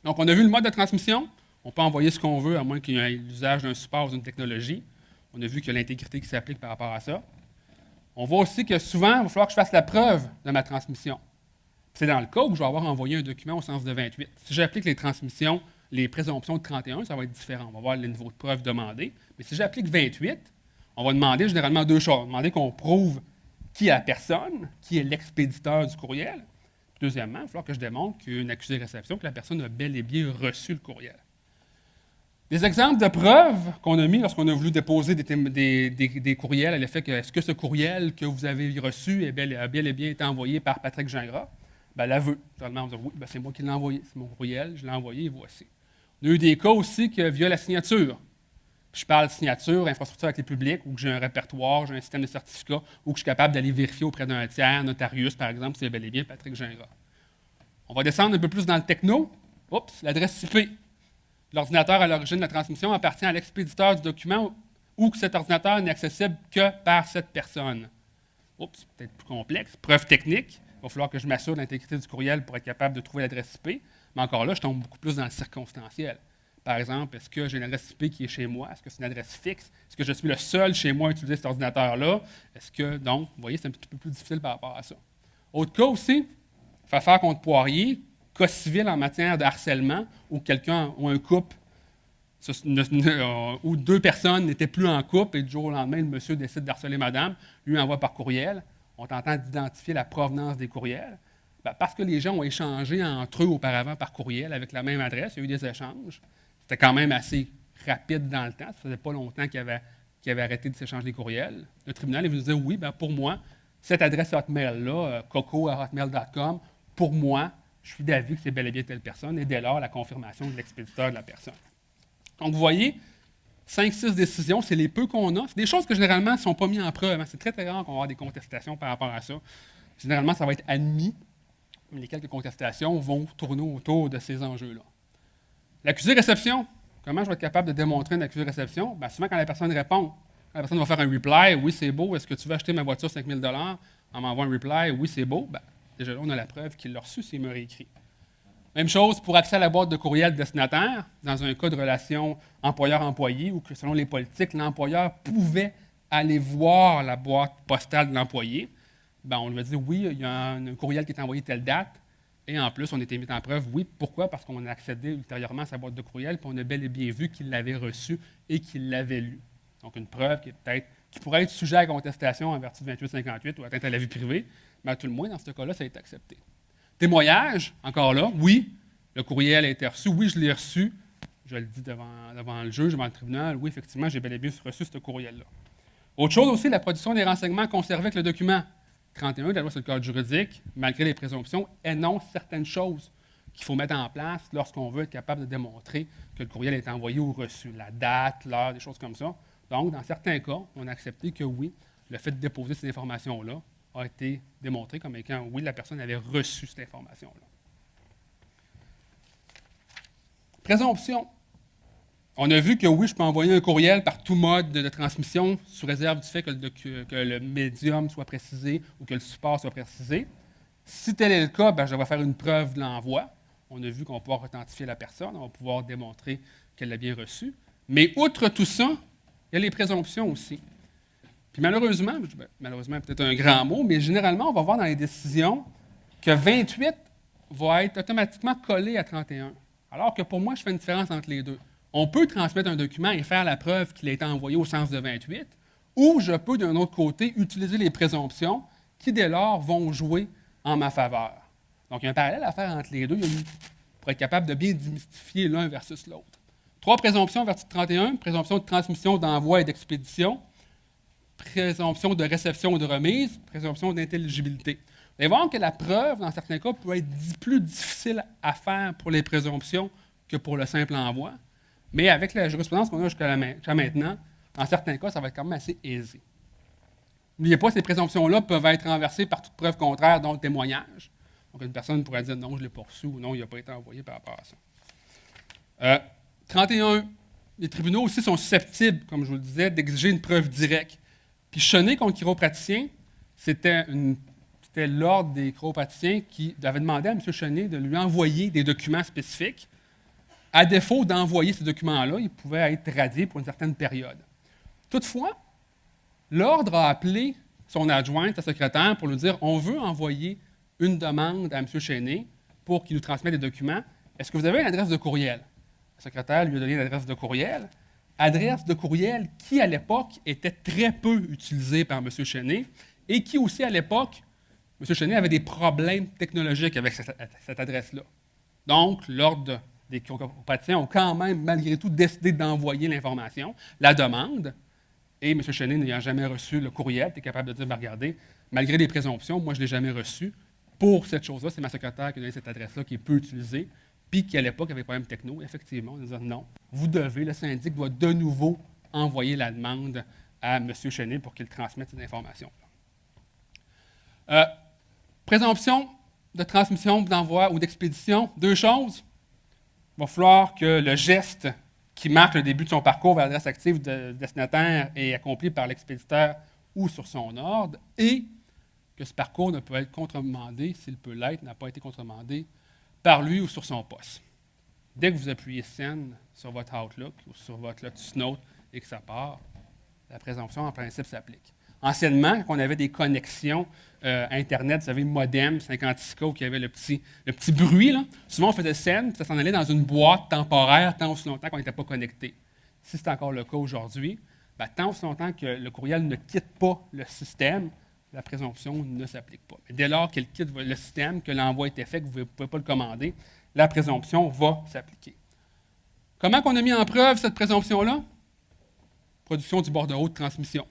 Donc, on a vu le mode de transmission. On peut envoyer ce qu'on veut, à moins qu'il y ait l'usage d'un support ou d'une technologie. On a vu qu'il y a l'intégrité qui s'applique par rapport à ça. On voit aussi que souvent, il va falloir que je fasse la preuve de ma transmission. C'est dans le cas où je vais avoir envoyé un document au sens de 28. Si j'applique les transmissions, les présomptions de 31, ça va être différent. On va voir le niveau de preuve demandé. Mais si j'applique 28, on va demander généralement deux choses. On va demander qu'on prouve qui est la personne, qui est l'expéditeur du courriel. Deuxièmement, il va falloir que je démontre qu'il y a une accusé réception, que la personne a bel et bien reçu le courriel. Des exemples de preuves qu'on a mis lorsqu'on a voulu déposer des courriels à l'effet que est-ce que ce courriel que vous avez reçu a bel et bien été envoyé par Patrick Gingras? Ben, l'aveu. Seulement, on va dire, oui, ben, c'est moi qui l'ai envoyé, c'est mon courriel, je l'ai envoyé et voici. On a eu des cas aussi que via la signature. Je parle de signature, infrastructure avec les publics, ou que j'ai un répertoire, j'ai un système de certificats, ou que je suis capable d'aller vérifier auprès d'un tiers, notarius par exemple, c'est bel et bien Patrick Gingras. On va descendre un peu plus dans le techno. Oups, l'adresse IP. L'ordinateur à l'origine de la transmission appartient à l'expéditeur du document ou que cet ordinateur n'est accessible que par cette personne. Oups, c'est peut-être plus complexe. Preuve technique. Il va falloir que je m'assure de l'intégrité du courriel pour être capable de trouver l'adresse IP. Mais encore là, je tombe beaucoup plus dans le circonstanciel. Par exemple, est-ce que j'ai une adresse IP qui est chez moi? Est-ce que c'est une adresse fixe? Est-ce que je suis le seul chez moi à utiliser cet ordinateur-là? Est-ce que, donc, vous voyez, c'est un petit peu plus difficile par rapport à ça. Autre cas aussi, faire affaire contre Poirier, cas civil en matière de harcèlement, où quelqu'un ou un couple, où deux personnes n'étaient plus en couple et du jour au lendemain, le monsieur décide d'harceler madame, lui envoie par courriel. On tente d'identifier la provenance des courriels. Ben, parce que les gens ont échangé entre eux auparavant par courriel avec la même adresse, il y a eu des échanges. C'était quand même assez rapide dans le temps. Ça faisait pas longtemps qu'ils avaient arrêté de s'échanger des courriels. Le tribunal est venu dire oui, ben, pour moi, cette adresse Hotmail-là, coco@hotmail.com, pour moi, je suis d'avis que c'est bel et bien telle personne, et dès lors, la confirmation de l'expéditeur de la personne. Donc, vous voyez, 5-6 décisions, c'est les peu qu'on a. C'est des choses que, généralement, ne sont pas mises en preuve. Hein. C'est très, très rare qu'on va avoir des contestations par rapport à ça. Généralement, ça va être admis, mais les quelques contestations vont tourner autour de ces enjeux-là. L'accusé-réception, comment je vais être capable de démontrer une accusé-réception? Bien, souvent, quand la personne répond, la personne va faire un reply, oui, c'est beau, est-ce que tu veux acheter ma voiture 5 000 $? On m'envoie un reply, oui, c'est beau. Bien, déjà là, on a la preuve qu'il l'a reçu s'il me réécrit. Même chose pour accès à la boîte de courriel destinataire, dans un cas de relation employeur-employé, où que, selon les politiques, l'employeur pouvait aller voir la boîte postale de l'employé. Bien, on lui a dit, oui, il y a un courriel qui est envoyé telle date, et en plus, on était mis en preuve, oui, pourquoi? Parce qu'on a accédé ultérieurement à sa boîte de courriel, puis on a bel et bien vu qu'il l'avait reçu et qu'il l'avait lu. Donc, une preuve qui pourrait être sujet à contestation en vertu de 2858 ou atteinte à la vie privée, mais à tout le moins, dans ce cas-là, ça a été accepté. Témoignage, encore là, oui, le courriel a été reçu, oui, je l'ai reçu. Je le dis devant le juge, devant le tribunal, oui, effectivement, j'ai bel et bien reçu ce courriel-là. Autre chose aussi, la production des renseignements conservés avec le document. 31 de la loi sur le code juridique, malgré les présomptions, énonce certaines choses qu'il faut mettre en place lorsqu'on veut être capable de démontrer que le courriel est envoyé ou reçu. La date, l'heure, des choses comme ça. Donc, dans certains cas, on a accepté que oui, le fait de déposer ces informations-là a été démontré comme étant, oui, la personne avait reçu cette information-là. Présomption. On a vu que oui, je peux envoyer un courriel par tout mode de transmission, sous réserve du fait que le médium soit précisé ou que le support soit précisé. Si tel est le cas, je vais faire une preuve de l'envoi. On a vu qu'on va pouvoir authentifier la personne, on va pouvoir démontrer qu'elle l'a bien reçu. Mais outre tout ça, il y a les présomptions aussi. Puis malheureusement peut-être un grand mot, mais généralement, on va voir dans les décisions que 28 va être automatiquement collé à 31. Alors que pour moi, je fais une différence entre les deux. On peut transmettre un document et faire la preuve qu'il a été envoyé au sens de 28, ou je peux, d'un autre côté, utiliser les présomptions qui, dès lors, vont jouer en ma faveur. Donc, il y a un parallèle à faire entre les deux pour être capable de bien démystifier l'un versus l'autre. 3 présomptions versus 31, présomption de transmission, d'envoi et d'expédition, présomption de réception ou de remise, présomption d'intelligibilité. Vous allez voir que la preuve, dans certains cas, peut être plus difficile à faire pour les présomptions que pour le simple envoi. Mais avec la jurisprudence qu'on a jusqu'à maintenant, dans certains cas, ça va être quand même assez aisé. N'oubliez pas, ces présomptions-là peuvent être renversées par toute preuve contraire, dont le témoignage. Donc, une personne pourrait dire non, je ne l'ai pas reçu ou non, il n'a pas été envoyé par rapport à ça. 31. Les tribunaux aussi sont susceptibles, comme je vous le disais, d'exiger une preuve directe. Puis Chenet contre chiropraticien, c'était l'ordre des chiropraticiens qui avait demandé à M. Chenet de lui envoyer des documents spécifiques. À défaut d'envoyer ces documents-là, ils pouvaient être radiés pour une certaine période. Toutefois, l'ordre a appelé son adjointe, sa secrétaire, pour lui dire on veut envoyer une demande à M. Chenet pour qu'il nous transmette des documents. Est-ce que vous avez une adresse de courriel? La secrétaire lui a donné une adresse de courriel. Adresse de courriel qui, à l'époque, était très peu utilisée par M. Chenet et qui aussi, à l'époque, M. Chenet avait des problèmes technologiques avec cette adresse-là. Donc, l'ordre des chiropraticiens ont quand même, malgré tout, décidé d'envoyer l'information, la demande, et M. Chenet n'ayant jamais reçu le courriel, était capable de dire, regardez, malgré les présomptions, moi, je ne l'ai jamais reçu. Pour cette chose-là, c'est ma secrétaire qui a donné cette adresse-là qui est peu utilisée, puis qui, à l'époque, avait des problèmes techno. Effectivement, on disait non, vous devez, le syndic doit de nouveau envoyer la demande à M. Chenet pour qu'il transmette cette information. Présomption de transmission, d'envoi ou d'expédition, 2 choses. Il va falloir que le geste qui marque le début de son parcours vers l'adresse active du destinataire est accompli par l'expéditeur ou sur son ordre et que ce parcours ne peut être contremandé, s'il peut l'être, n'a pas été contremandé par lui ou sur son poste. Dès que vous appuyez « Send » sur votre Outlook ou sur votre Lotus Note et que ça part, la présomption, en principe, s'applique. Anciennement, quand on avait des connexions Internet, vous savez, modem, 56K, où il y avait le petit bruit, là, souvent on faisait send, ça s'en allait dans une boîte temporaire tant aussi longtemps qu'on n'était pas connecté. Si c'est encore le cas aujourd'hui, tant aussi longtemps que le courriel ne quitte pas le système, la présomption ne s'applique pas. Mais dès lors qu'elle quitte le système, que l'envoi est fait, que vous ne pouvez pas le commander, la présomption va s'appliquer. Comment on a mis en preuve cette présomption-là? Production du bordereau de transmission.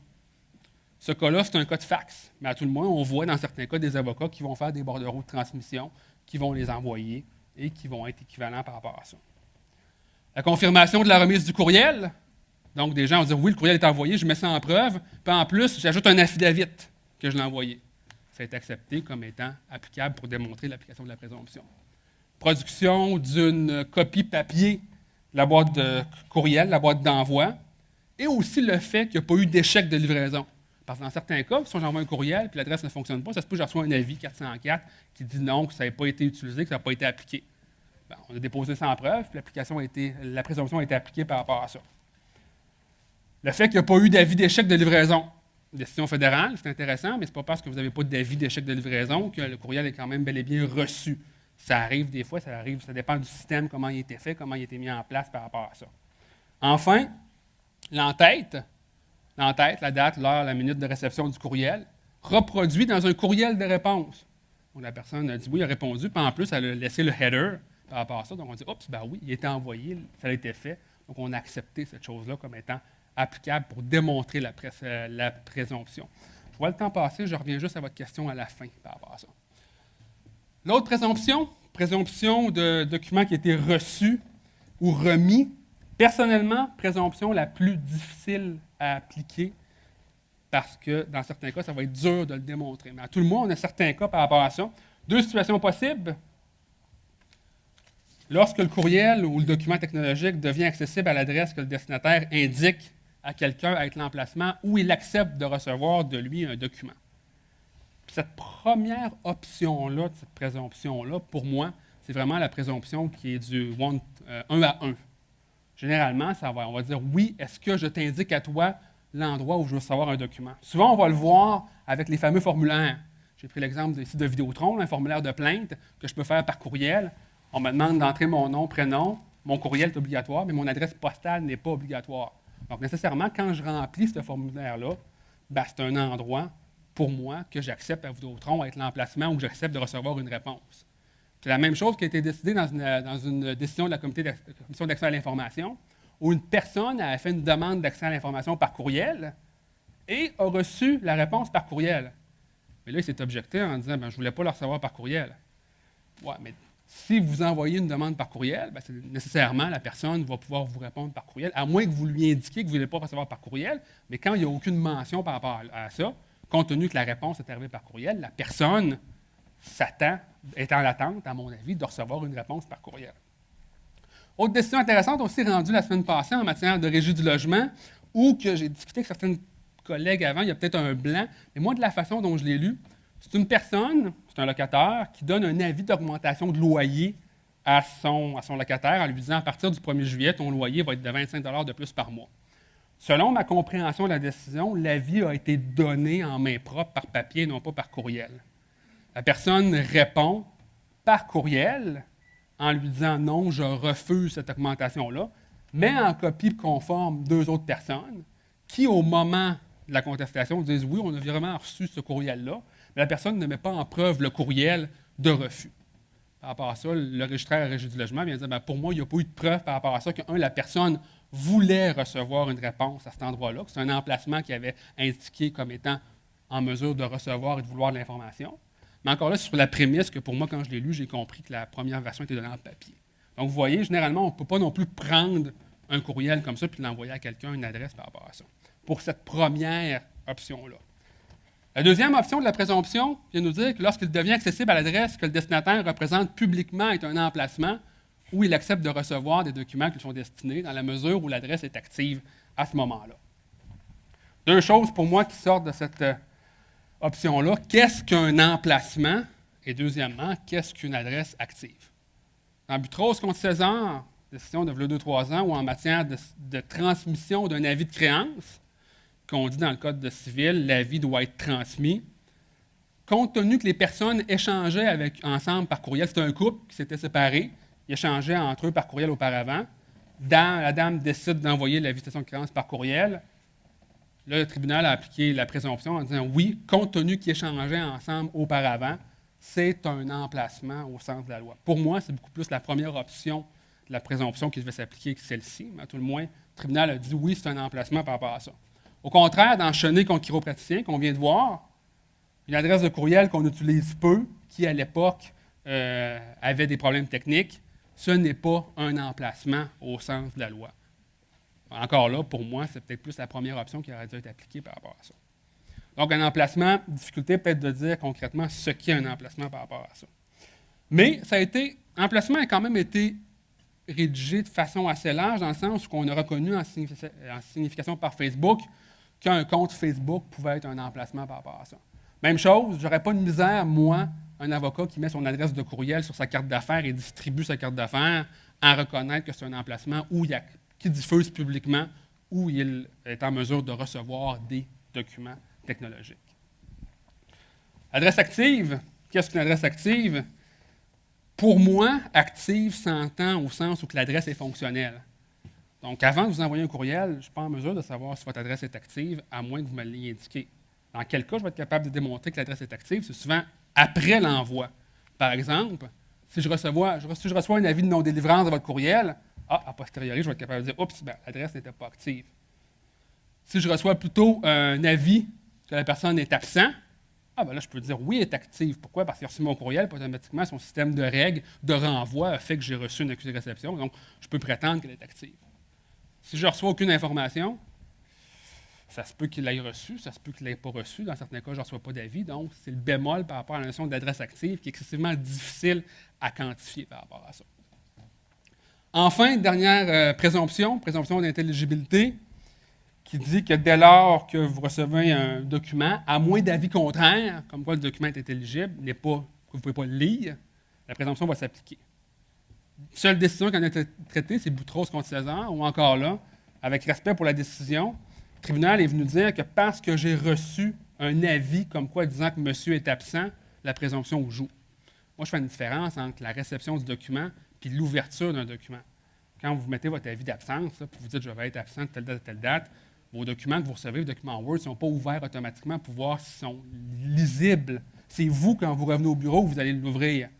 Ce cas-là, c'est un cas de fax, mais à tout le moins, on voit dans certains cas des avocats qui vont faire des bordereaux de transmission, qui vont les envoyer et qui vont être équivalents par rapport à ça. La confirmation de la remise du courriel. Donc, des gens vont dire oui, le courriel est envoyé, je mets ça en preuve. Puis en plus, j'ajoute un affidavit que je l'ai envoyé. Ça est accepté comme étant applicable pour démontrer l'application de la présomption. Production d'une copie papier de la boîte de courriel, la boîte d'envoi, et aussi le fait qu'il n'y a pas eu d'échec de livraison. Parce que dans certains cas, si j'envoie un courriel et l'adresse ne fonctionne pas, ça se peut que je reçois un avis 404 qui dit non, que ça n'a pas été utilisé, que ça n'a pas été appliqué. On a déposé ça en preuve, puis la présomption a été appliquée par rapport à ça. Le fait qu'il n'y a pas eu d'avis d'échec de livraison. Décision fédérale, c'est intéressant, mais ce n'est pas parce que vous n'avez pas d'avis d'échec de livraison que le courriel est quand même bel et bien reçu. Ça arrive des fois, ça dépend du système, comment il a été fait, comment il a été mis en place par rapport à ça. Enfin, l'entête, la date, l'heure, la minute de réception du courriel, reproduit dans un courriel de réponse. Donc, la personne a dit oui, il a répondu, puis en plus, elle a laissé le header par rapport à ça. Donc, on dit, oups, ben oui, il a été envoyé, ça a été fait. Donc, on a accepté cette chose-là comme étant applicable pour démontrer la présomption. Je vois le temps passer, je reviens juste à votre question à la fin par rapport à ça. L'autre présomption de document qui a été reçu ou remis. Personnellement, présomption la plus difficile à appliquer parce que dans certains cas, ça va être dur de le démontrer. Mais à tout le moins, on a certains cas par rapport à ça. 2 situations possibles. Lorsque le courriel ou le document technologique devient accessible à l'adresse que le destinataire indique à quelqu'un être l'emplacement où il accepte de recevoir de lui un document. Puis cette première option-là, cette présomption-là, pour moi, c'est vraiment la présomption qui est du 1 à 1. Généralement, on va dire oui, est-ce que je t'indique à toi l'endroit où je veux recevoir un document? Souvent, on va le voir avec les fameux formulaires. J'ai pris l'exemple ici de Vidéotron, un formulaire de plainte que je peux faire par courriel. On me demande d'entrer mon nom, prénom, mon courriel est obligatoire, mais mon adresse postale n'est pas obligatoire. Donc, nécessairement, quand je remplis ce formulaire-là, ben, c'est un endroit, pour moi, que j'accepte à Vidéotron être l'emplacement où j'accepte de recevoir une réponse. C'est la même chose qui a été décidée dans une décision de la Commission d'accès à l'information, où une personne a fait une demande d'accès à l'information par courriel et a reçu la réponse par courriel. Mais là, il s'est objecté en disant ben, « je ne voulais pas le recevoir par courriel ». Ouais, mais si vous envoyez une demande par courriel, ben, nécessairement, la personne va pouvoir vous répondre par courriel, à moins que vous lui indiquiez que vous ne voulez pas recevoir par courriel. Mais quand il n'y a aucune mention par rapport à ça, compte tenu que la réponse est arrivée par courriel, la personne est en attente, à mon avis, de recevoir une réponse par courriel. Autre décision intéressante aussi rendue la semaine passée en matière de régie du logement, où que j'ai discuté avec certains collègues avant, il y a peut-être un blanc, mais moi, de la façon dont je l'ai lu, c'est une personne, c'est un locataire, qui donne un avis d'augmentation de loyer à son locataire en lui disant à partir du 1er juillet, ton loyer va être de 25 $ de plus par mois. Selon ma compréhension de la décision, l'avis a été donné en main propre par papier, non pas par courriel. La personne répond par courriel en lui disant non, je refuse cette augmentation-là, met en copie conforme 2 autres personnes qui, au moment de la contestation, disent oui, on a vraiment reçu ce courriel-là, mais la personne ne met pas en preuve le courriel de refus. Par rapport à ça, le registraire à la Régie du logement vient dire ben, pour moi, il n'y a pas eu de preuve par rapport à ça que, la personne voulait recevoir une réponse à cet endroit-là, que c'est un emplacement qui avait indiqué comme étant en mesure de recevoir et de vouloir de l'information. Mais encore là, c'est sur la prémisse que pour moi, quand je l'ai lu, j'ai compris que la première version était donnée en papier. Donc, vous voyez, généralement, on ne peut pas non plus prendre un courriel comme ça puis l'envoyer à quelqu'un, une adresse par rapport à ça, pour cette première option-là. La deuxième option de la présomption vient nous dire que lorsqu'il devient accessible à l'adresse que le destinataire représente publiquement est un emplacement où il accepte de recevoir des documents qui lui sont destinés dans la mesure où l'adresse est active à ce moment-là. 2 choses pour moi qui sortent de cette option-là. Qu'est-ce qu'un emplacement? Et deuxièmement, qu'est-ce qu'une adresse active? Dans Butros contre César, décision de 2-3 ans, ou en matière de transmission d'un avis de créance, qu'on dit dans le Code civil, l'avis doit être transmis. Compte tenu que les personnes échangeaient ensemble par courriel, c'était un couple qui s'était séparé, ils échangeaient entre eux par courriel auparavant. La dame décide d'envoyer l'attestation de créance par courriel. Là, le tribunal a appliqué la présomption en disant oui, compte tenu qu'ils échangeaient ensemble auparavant, c'est un emplacement au sens de la loi. Pour moi, c'est beaucoup plus la première option de la présomption qui devait s'appliquer que celle-ci. Mais à tout le moins, le tribunal a dit oui, c'est un emplacement par rapport à ça. Au contraire, dans Chenet contre chiropraticien, qu'on vient de voir, une adresse de courriel qu'on utilise peu, qui à l'époque avait des problèmes techniques, ce n'est pas un emplacement au sens de la loi. Encore là, pour moi, c'est peut-être plus la première option qui aurait dû être appliquée par rapport à ça. Donc, un emplacement, difficulté peut-être de dire concrètement ce qu'est un emplacement par rapport à ça. Mais l'emplacement a quand même été rédigé de façon assez large, dans le sens qu'on a reconnu en signification par Facebook qu'un compte Facebook pouvait être un emplacement par rapport à ça. Même chose, je n'aurais pas de misère, moi, un avocat qui met son adresse de courriel sur sa carte d'affaires et distribue sa carte d'affaires, à reconnaître que c'est un emplacement qui diffuse publiquement, où il est en mesure de recevoir des documents technologiques. Adresse active, qu'est-ce qu'une adresse active? Pour moi, active s'entend au sens où l'adresse est fonctionnelle. Donc, avant de vous envoyer un courriel, je ne suis pas en mesure de savoir si votre adresse est active, à moins que vous me l'ayez indiqué. Dans quel cas je vais être capable de démontrer que l'adresse est active? C'est souvent après l'envoi. Par exemple, si je reçois un avis de non-délivrance de votre courriel, a posteriori, je vais être capable de dire « Oups, l'adresse n'était pas active ». Si je reçois plutôt un avis que la personne est absente, là, je peux dire oui, elle est active. Pourquoi? Parce qu'il a reçu mon courriel, puis automatiquement, son système de règles de renvoi a fait que j'ai reçu une accusé de réception. Donc, je peux prétendre qu'elle est active. Si je ne reçois aucune information, ça se peut qu'il l'ait reçu, ça se peut qu'il ne l'ait pas reçu. Dans certains cas, je ne reçois pas d'avis. Donc, c'est le bémol par rapport à la notion d'adresse active qui est excessivement difficile à quantifier par rapport à ça. Enfin, dernière présomption d'intelligibilité, qui dit que dès lors que vous recevez un document, à moins d'avis contraire, comme quoi le document est intelligible, que vous ne pouvez pas le lire, la présomption va s'appliquer. Seule décision qui en a été traitée, c'est Boutros contre César, ou encore là, avec respect pour la décision, le tribunal est venu dire que parce que j'ai reçu un avis comme quoi disant que monsieur est absent, la présomption joue. Moi, je fais une différence entre la réception du document et l'ouverture d'un document. Quand vous mettez votre avis d'absence, puis vous dites « je vais être absent de telle date à telle date », vos documents que vous recevez, les documents Word, ne sont pas ouverts automatiquement pour voir s'ils sont lisibles. C'est vous, quand vous revenez au bureau, que vous allez l'ouvrir.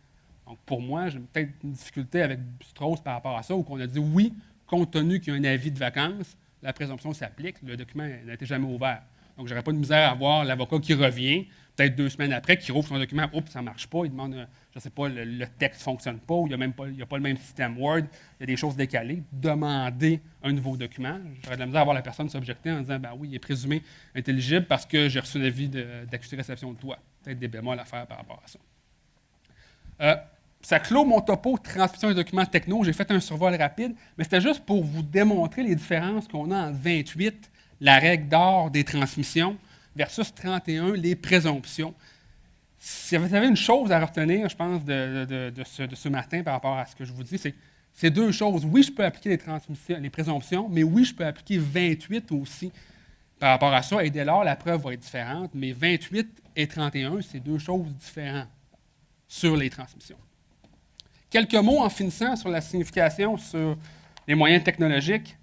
Donc, pour moi, j'ai peut-être une difficulté avec Boutros par rapport à ça, où on a dit oui, compte tenu qu'il y a un avis de vacances, la présomption s'applique, le document n'a été jamais ouvert. Donc, je n'aurais pas de misère à voir l'avocat qui revient, peut-être 2 semaines après, qui rouvre son document, oups, ça ne marche pas, il demande, je ne sais pas, le texte ne fonctionne pas, ou il n'y a pas le même système Word, il y a des choses décalées, demander un nouveau document. J'aurais de la misère à voir la personne s'objecter en disant, oui, il est présumé intelligible parce que j'ai reçu un avis d'accusé de réception de toi. Peut-être des bémols à faire par rapport à ça. Ça clôt mon topo transmission des documents techno. J'ai fait un survol rapide, mais c'était juste pour vous démontrer les différences qu'on a entre 28, la règle d'or des transmissions, versus 31, les présomptions. Si vous avez une chose à retenir, je pense, de ce matin par rapport à ce que je vous dis, c'est 2 choses. Oui, je peux appliquer les présomptions, mais oui, je peux appliquer 28 aussi par rapport à ça. Et dès lors, la preuve va être différente. Mais 28 et 31, c'est 2 choses différentes sur les transmissions. Quelques mots en finissant sur la signification sur les moyens technologiques.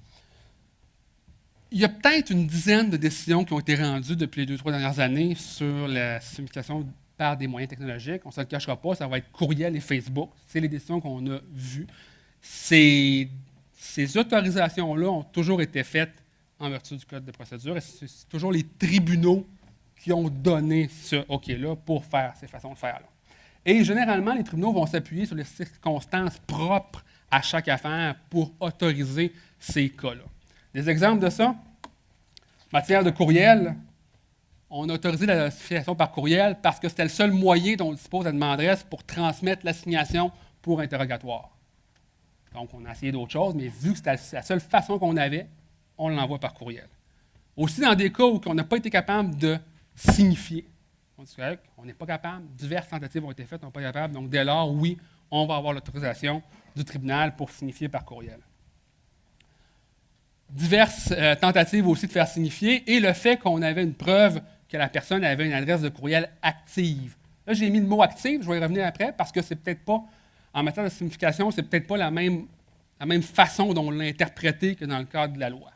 Il y a peut-être une dizaine de décisions qui ont été rendues depuis les 2-3 dernières années sur la signification par des moyens technologiques. On ne se le cachera pas, ça va être courriel et Facebook. C'est les décisions qu'on a vues. Ces autorisations-là ont toujours été faites en vertu du Code de procédure et c'est toujours les tribunaux qui ont donné ce OK-là pour faire ces façons de faire-là. Et généralement, les tribunaux vont s'appuyer sur les circonstances propres à chaque affaire pour autoriser ces cas-là. Des exemples de ça, en matière de courriel, on a autorisé la notification par courriel parce que c'était le seul moyen dont on dispose la demanderesse pour transmettre l'assignation pour interrogatoire. Donc, on a essayé d'autres choses, mais vu que c'était la seule façon qu'on avait, on l'envoie par courriel. Aussi, dans des cas où on n'a pas été capable de signifier, on n'est pas capable, diverses tentatives ont été faites, on n'est pas capable, donc dès lors, oui, on va avoir l'autorisation du tribunal pour signifier par courriel. Diverses tentatives aussi de faire signifier et le fait qu'on avait une preuve que la personne avait une adresse de courriel active. Là, j'ai mis le mot active, je vais y revenir après, parce que c'est peut-être pas, en matière de signification, c'est peut-être pas la même façon dont on l'a interprété que dans le cadre de la loi.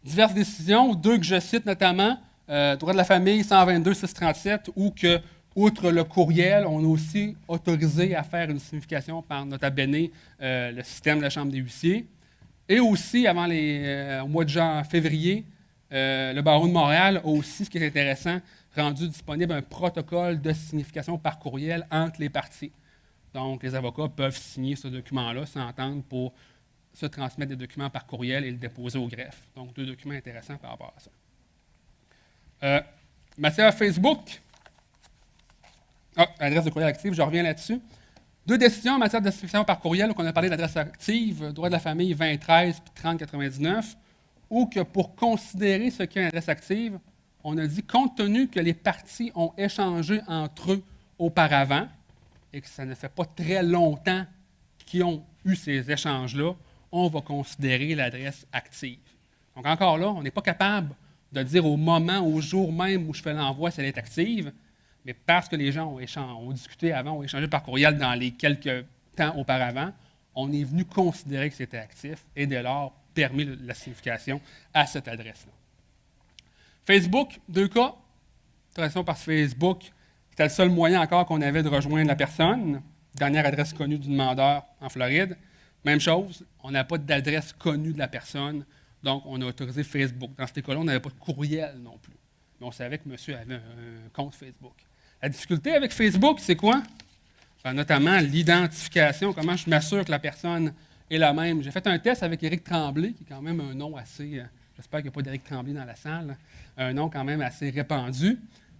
Diverses décisions, 2 que je cite notamment, droit de la famille 122-637, où que, outre le courriel, on a aussi autorisé à faire une signification par nota bene le système de la Chambre des huissiers. Et aussi, avant au mois de février, le barreau de Montréal a aussi, ce qui est intéressant, rendu disponible un protocole de signification par courriel entre les parties. Donc, les avocats peuvent signer ce document-là, s'entendre pour se transmettre des documents par courriel et le déposer au greffe. Donc, 2 documents intéressants par rapport à ça. Matière Facebook, adresse de courriel active, je reviens là-dessus. 2 décisions en matière de signification par courriel, qu'on a parlé d'adresse active, droit de la famille 2013 puis 3099, où que pour considérer ce qu'est une adresse active, on a dit, compte tenu que les parties ont échangé entre eux auparavant, et que ça ne fait pas très longtemps qu'ils ont eu ces échanges-là, on va considérer l'adresse active. Donc encore là, on n'est pas capable de dire au moment, au jour même où je fais l'envoi si elle est active, mais parce que les gens ont discuté avant, ont échangé par courriel dans les quelques temps auparavant, on est venu considérer que c'était actif et dès lors permis la signification à cette adresse-là. Facebook, 2 cas, autorisation par Facebook C'était le seul moyen encore qu'on avait de rejoindre la personne. Dernière adresse connue du demandeur en Floride. Même chose, on n'a pas d'adresse connue de la personne, donc on a autorisé Facebook. Dans cet cas-là, on n'avait pas de courriel non plus. Mais on savait que monsieur avait un compte Facebook. La difficulté avec Facebook, c'est quoi? Ben, notamment l'identification, comment je m'assure que la personne est la même. J'ai fait un test avec Éric Tremblay, qui est quand même un nom assez, j'espère qu'il n'y a pas d'Éric Tremblay dans la salle, un nom quand même assez répandu.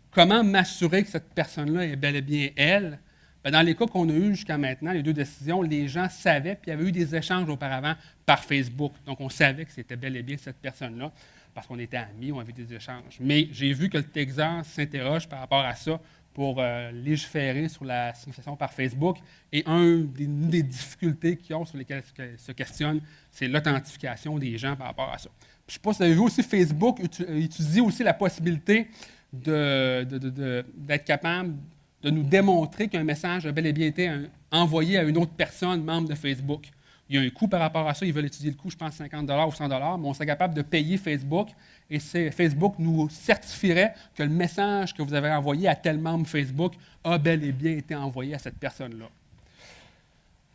Comment m'assurer que cette personne-là est bel et bien elle? Ben, dans les cas qu'on a eus jusqu'à maintenant, les 2 décisions, les gens savaient, puis il y avait eu des échanges auparavant par Facebook. Donc, on savait que c'était bel et bien cette personne-là, parce qu'on était amis, on avait des échanges. Mais j'ai vu que le Texas s'interroge par rapport à ça pour légiférer sur la signification par Facebook. Et une des difficultés qu'ils ont sur lesquelles ils se questionnent, c'est l'authentification des gens par rapport à ça. Puis, je ne sais pas si vous avez vu aussi, Facebook étudie aussi la possibilité d'être capable de nous démontrer qu'un message a bel et bien été envoyé à une autre personne membre de Facebook. Il y a un coût par rapport à ça. Ils veulent étudier le coût, je pense, 50 $ ou 100 $, mais on serait capable de payer Facebook et Facebook nous certifierait que le message que vous avez envoyé à tel membre Facebook a bel et bien été envoyé à cette personne-là.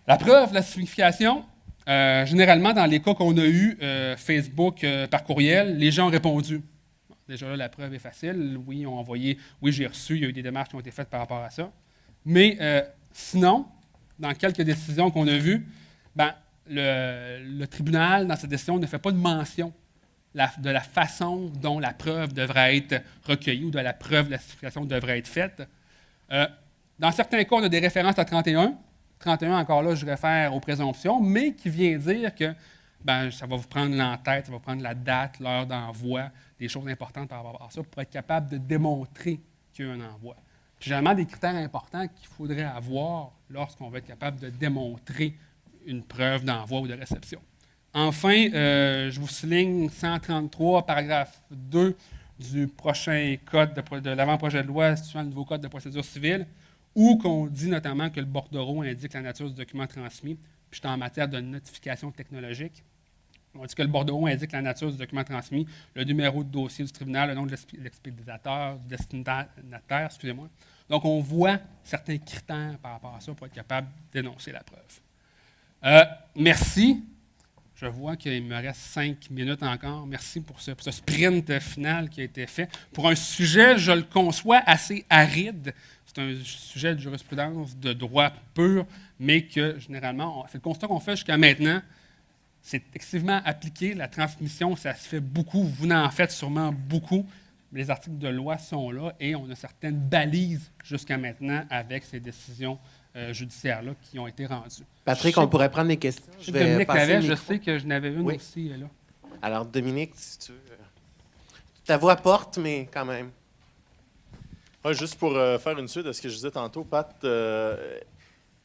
La preuve, la signification, généralement, dans les cas qu'on a eus, Facebook par courriel, les gens ont répondu. Bon, déjà là, la preuve est facile. Oui, ils ont envoyé, oui, j'ai reçu, il y a eu des démarches qui ont été faites par rapport à ça. Mais sinon, dans quelques décisions qu'on a vues, ben, le tribunal, dans cette décision, ne fait pas de mention de la façon dont la preuve devrait être recueillie ou de la preuve de la signification devrait être faite. Dans certains cas, on a des références à 31. 31, encore là, je réfère aux présomptions, mais qui vient dire que ben, ça va vous prendre l'entête, ça va prendre la date, l'heure d'envoi, des choses importantes par rapport à ça pour être capable de démontrer qu'il y a un envoi. Puis, généralement, des critères importants qu'il faudrait avoir lorsqu'on va être capable de démontrer une preuve d'envoi ou de réception. Enfin, je vous souligne 133, paragraphe 2 du prochain code de l'avant-projet de loi situant le nouveau code de procédure civile, où qu'on dit notamment que le bordereau indique la nature du document transmis, puis je suis en matière de notification technologique. On dit que le bordereau indique la nature du document transmis, le numéro de dossier du tribunal, le nom de l'expéditeur, du destinataire, excusez-moi. Donc, on voit certains critères par rapport à ça pour être capable d'énoncer la preuve. Merci. Je vois qu'il me reste 5 minutes encore. Merci pour ce sprint final qui a été fait. Pour un sujet, je le conçois, assez aride. C'est un sujet de jurisprudence de droit pur, mais que généralement, c'est le constat qu'on fait jusqu'à maintenant. C'est excessivement appliqué. La transmission, ça se fait beaucoup. Vous en faites sûrement beaucoup. Les articles de loi sont là et on a certaines balises jusqu'à maintenant avec ces décisions judiciaires-là qui ont été rendues. Patrick, on pourrait prendre des questions. Je vais Dominique passer je sais que je n'avais une aussi là. Alors, Dominique, si tu veux. Ta voix porte, mais quand même. Ouais, juste pour faire une suite à ce que je disais tantôt, Pat,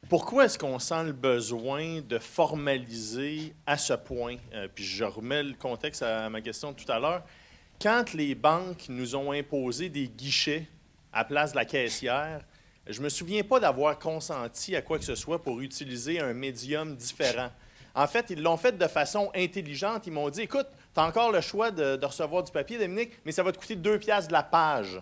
pourquoi est-ce qu'on sent le besoin de formaliser à ce point? Puis je remets le contexte à ma question de tout à l'heure. Quand les banques nous ont imposé des guichets à place de la caissière, je ne me souviens pas d'avoir consenti à quoi que ce soit pour utiliser un médium différent. En fait, ils l'ont fait de façon intelligente. Ils m'ont dit, écoute, tu as encore le choix de recevoir du papier, Dominique, mais ça va te coûter 2 piastres de la page.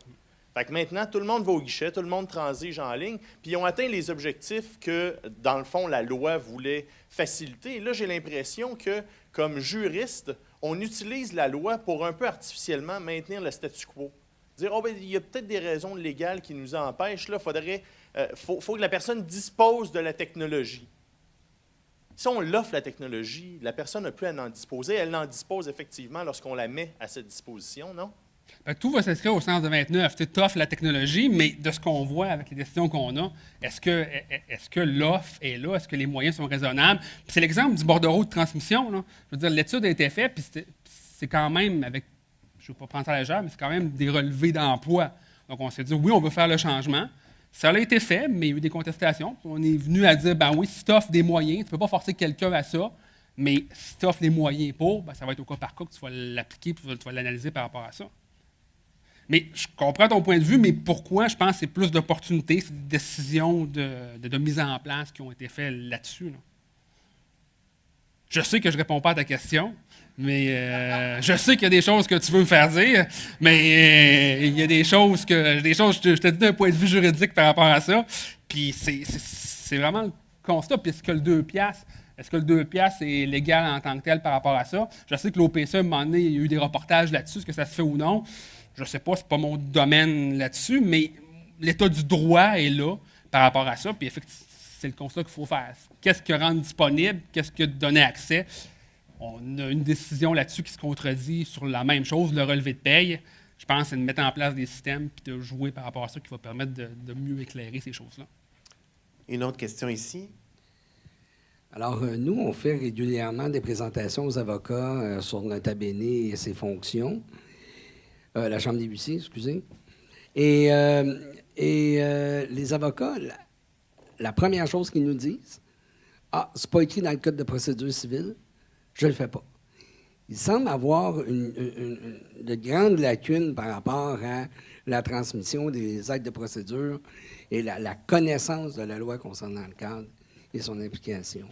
Fait que maintenant, tout le monde va au guichet, tout le monde transige en ligne, puis ils ont atteint les objectifs que, dans le fond, la loi voulait faciliter. Et là, j'ai l'impression que, comme juriste, on utilise la loi pour un peu artificiellement maintenir le statu quo. Dire, oh, ben, il y a peut-être des raisons légales qui nous empêchent. Là, faut que la personne dispose de la technologie. Si on l'offre la technologie, la personne n'a plus à en disposer. Elle en dispose effectivement lorsqu'on la met à cette disposition, non? Tout va s'inscrire au sens de 29. Tu offres la technologie, mais de ce qu'on voit avec les décisions qu'on a, est-ce que l'offre est là? Est-ce que les moyens sont raisonnables? Puis c'est l'exemple du bordereau de transmission. Là. Je veux dire, l'étude a été faite, puis c'est quand même, avec, je ne veux pas prendre ça à la légère, mais c'est quand même des relevés d'emploi. Donc on s'est dit, oui, on veut faire le changement. Ça a été fait, mais il y a eu des contestations. On est venu à dire, ben oui, si tu offres des moyens, tu ne peux pas forcer quelqu'un à ça, mais si tu offres les moyens pour, ben, ça va être au cas par cas que tu vas l'appliquer, puis tu vas l'analyser par rapport à ça. Mais je comprends ton point de vue, mais pourquoi je pense que c'est plus d'opportunités, c'est des décisions de mise en place qui ont été faites là-dessus. Là. Je sais que je ne réponds pas à ta question, mais je sais qu'il y a des choses que tu veux me faire dire, mais il y a des choses je te dis d'un point de vue juridique par rapport à ça. Puis c'est vraiment le constat. Puis est-ce que le 2 piastres, est légal en tant que tel par rapport à ça? Je sais que l'OPC, à un moment donné, il y a eu des reportages là-dessus, est-ce que ça se fait ou non? Je ne sais pas, c'est pas mon domaine là-dessus, mais l'état du droit est là par rapport à ça. Puis effectivement, c'est le constat qu'il faut faire. Qu'est-ce que rendre disponible? Qu'est-ce que donner accès? On a une décision là-dessus qui se contredit sur la même chose, le relevé de paye. Je pense que c'est de mettre en place des systèmes et de jouer par rapport à ça qui va permettre de mieux éclairer ces choses-là. Une autre question ici. Alors, nous, on fait régulièrement des présentations aux avocats sur Nota Bene et ses fonctions. La Chambre des huissiers, excusez. Et les avocats, la première chose qu'ils nous disent, « Ah, c'est pas écrit dans le Code de procédure civile, je le fais pas. » Il semble avoir de grandes lacunes par rapport à la transmission des actes de procédure et la connaissance de la loi concernant le cadre et son implication.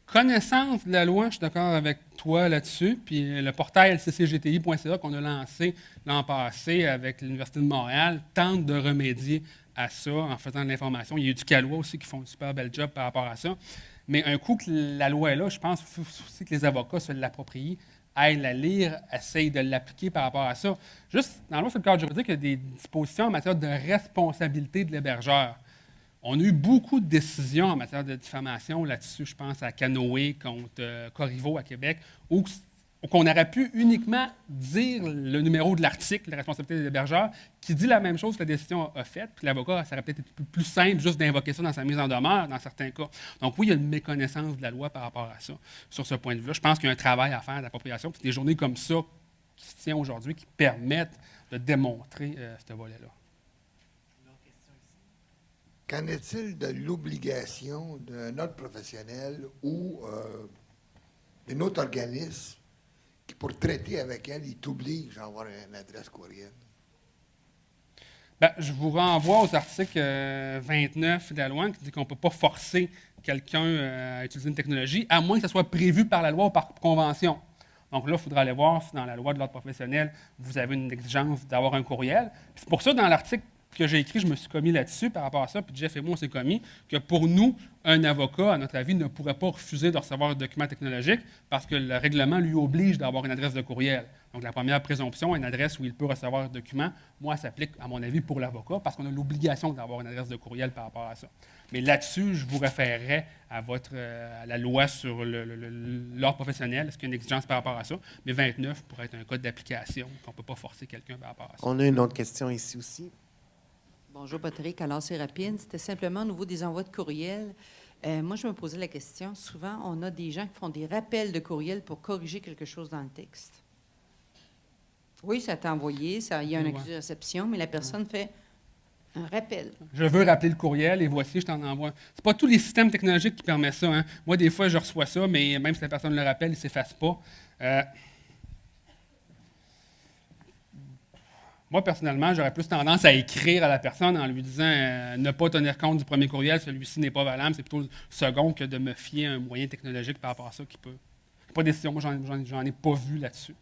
Connaissance de la loi, je suis d'accord avec toi là-dessus. Puis le portail lccgti.ca qu'on a lancé l'an passé avec l'Université de Montréal tente de remédier à ça en faisant de l'information. Il y a eu du Calois aussi qui font un super bel job par rapport à ça. Mais un coup que la loi est là, je pense qu'il faut aussi que les avocats se l'approprient, aillent la lire, essayent de l'appliquer par rapport à ça. Juste, dans la loi sur le cadre juridique, il y a des dispositions en matière de responsabilité de l'hébergeur. On a eu beaucoup de décisions en matière de diffamation là-dessus. Je pense à Canoë contre Corriveau à Québec, où qu'on aurait pu uniquement dire le numéro de l'article, la responsabilité de l'hébergeur, qui dit la même chose que la décision a faite. Puis l'avocat, ça aurait peut-être été plus simple juste d'invoquer ça dans sa mise en demeure, dans certains cas. Donc oui, il y a une méconnaissance de la loi par rapport à ça, sur ce point de vue-là. Je pense qu'il y a un travail à faire d'appropriation. Puis des journées comme ça qui se tiennent aujourd'hui, qui permettent de démontrer ce volet-là. Qu'en est-il de l'obligation d'un autre professionnel ou d'un autre organisme qui, pour traiter avec elle, il t'oblige à avoir une adresse courriel? Bien, je vous renvoie aux articles 29 de la loi qui dit qu'on ne peut pas forcer quelqu'un à utiliser une technologie, à moins que ce soit prévu par la loi ou par convention. Donc là, il faudra aller voir si dans la loi de l'ordre professionnel, vous avez une exigence d'avoir un courriel. Puis c'est pour ça, dans l'article que j'ai écrit, je me suis commis là-dessus par rapport à ça, puis Jeff et moi, on s'est commis que pour nous, un avocat, à notre avis, ne pourrait pas refuser de recevoir un document technologique parce que le règlement lui oblige d'avoir une adresse de courriel. Donc, la première présomption, une adresse où il peut recevoir un document, moi, ça s'applique, à mon avis, pour l'avocat parce qu'on a l'obligation d'avoir une adresse de courriel par rapport à ça. Mais là-dessus, je vous référerais à la loi sur l'ordre professionnel. Est-ce qu'il y a une exigence par rapport à ça? Mais 29 pourrait être un code d'application qu'on ne peut pas forcer quelqu'un par rapport à ça. On a une autre question ici aussi. Bonjour, Patrick. Alors, c'est rapide. C'était simplement au niveau des envois de courriel. Moi, je me posais la question. Souvent, on a des gens qui font des rappels de courriel pour corriger quelque chose dans le texte. Oui, ça t'a envoyé, il y a un accusé de réception, mais la personne fait un rappel. Je veux rappeler le courriel et voici, je t'en envoie. C'est pas tous les systèmes technologiques qui permettent ça. Hein. Moi, des fois, je reçois ça, mais même si la personne le rappelle, il ne s'efface pas. Moi, personnellement, j'aurais plus tendance à écrire à la personne en lui disant ne pas tenir compte du premier courriel, celui-ci n'est pas valable. C'est plutôt le second que de me fier à un moyen technologique par rapport à ça qui peut. Pas de décision. Moi, j'en ai pas vu là-dessus.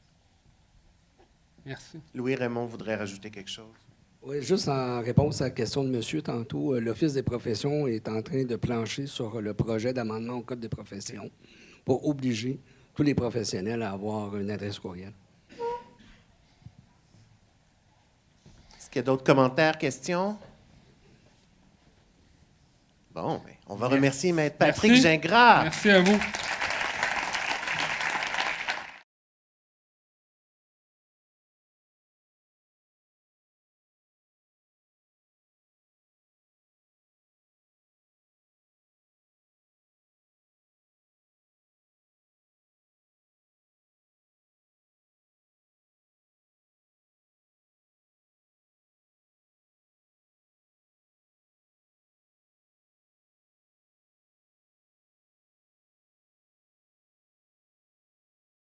Merci. Louis-Raymond voudrait rajouter quelque chose. Oui, juste en réponse à la question de monsieur tantôt, l'Office des professions est en train de plancher sur le projet d'amendement au Code des professions pour obliger tous les professionnels à avoir une adresse courriel. Est-ce qu'il y a d'autres commentaires, questions? Bon, bien, on va remercier Maître Patrick Gingras. Merci à vous.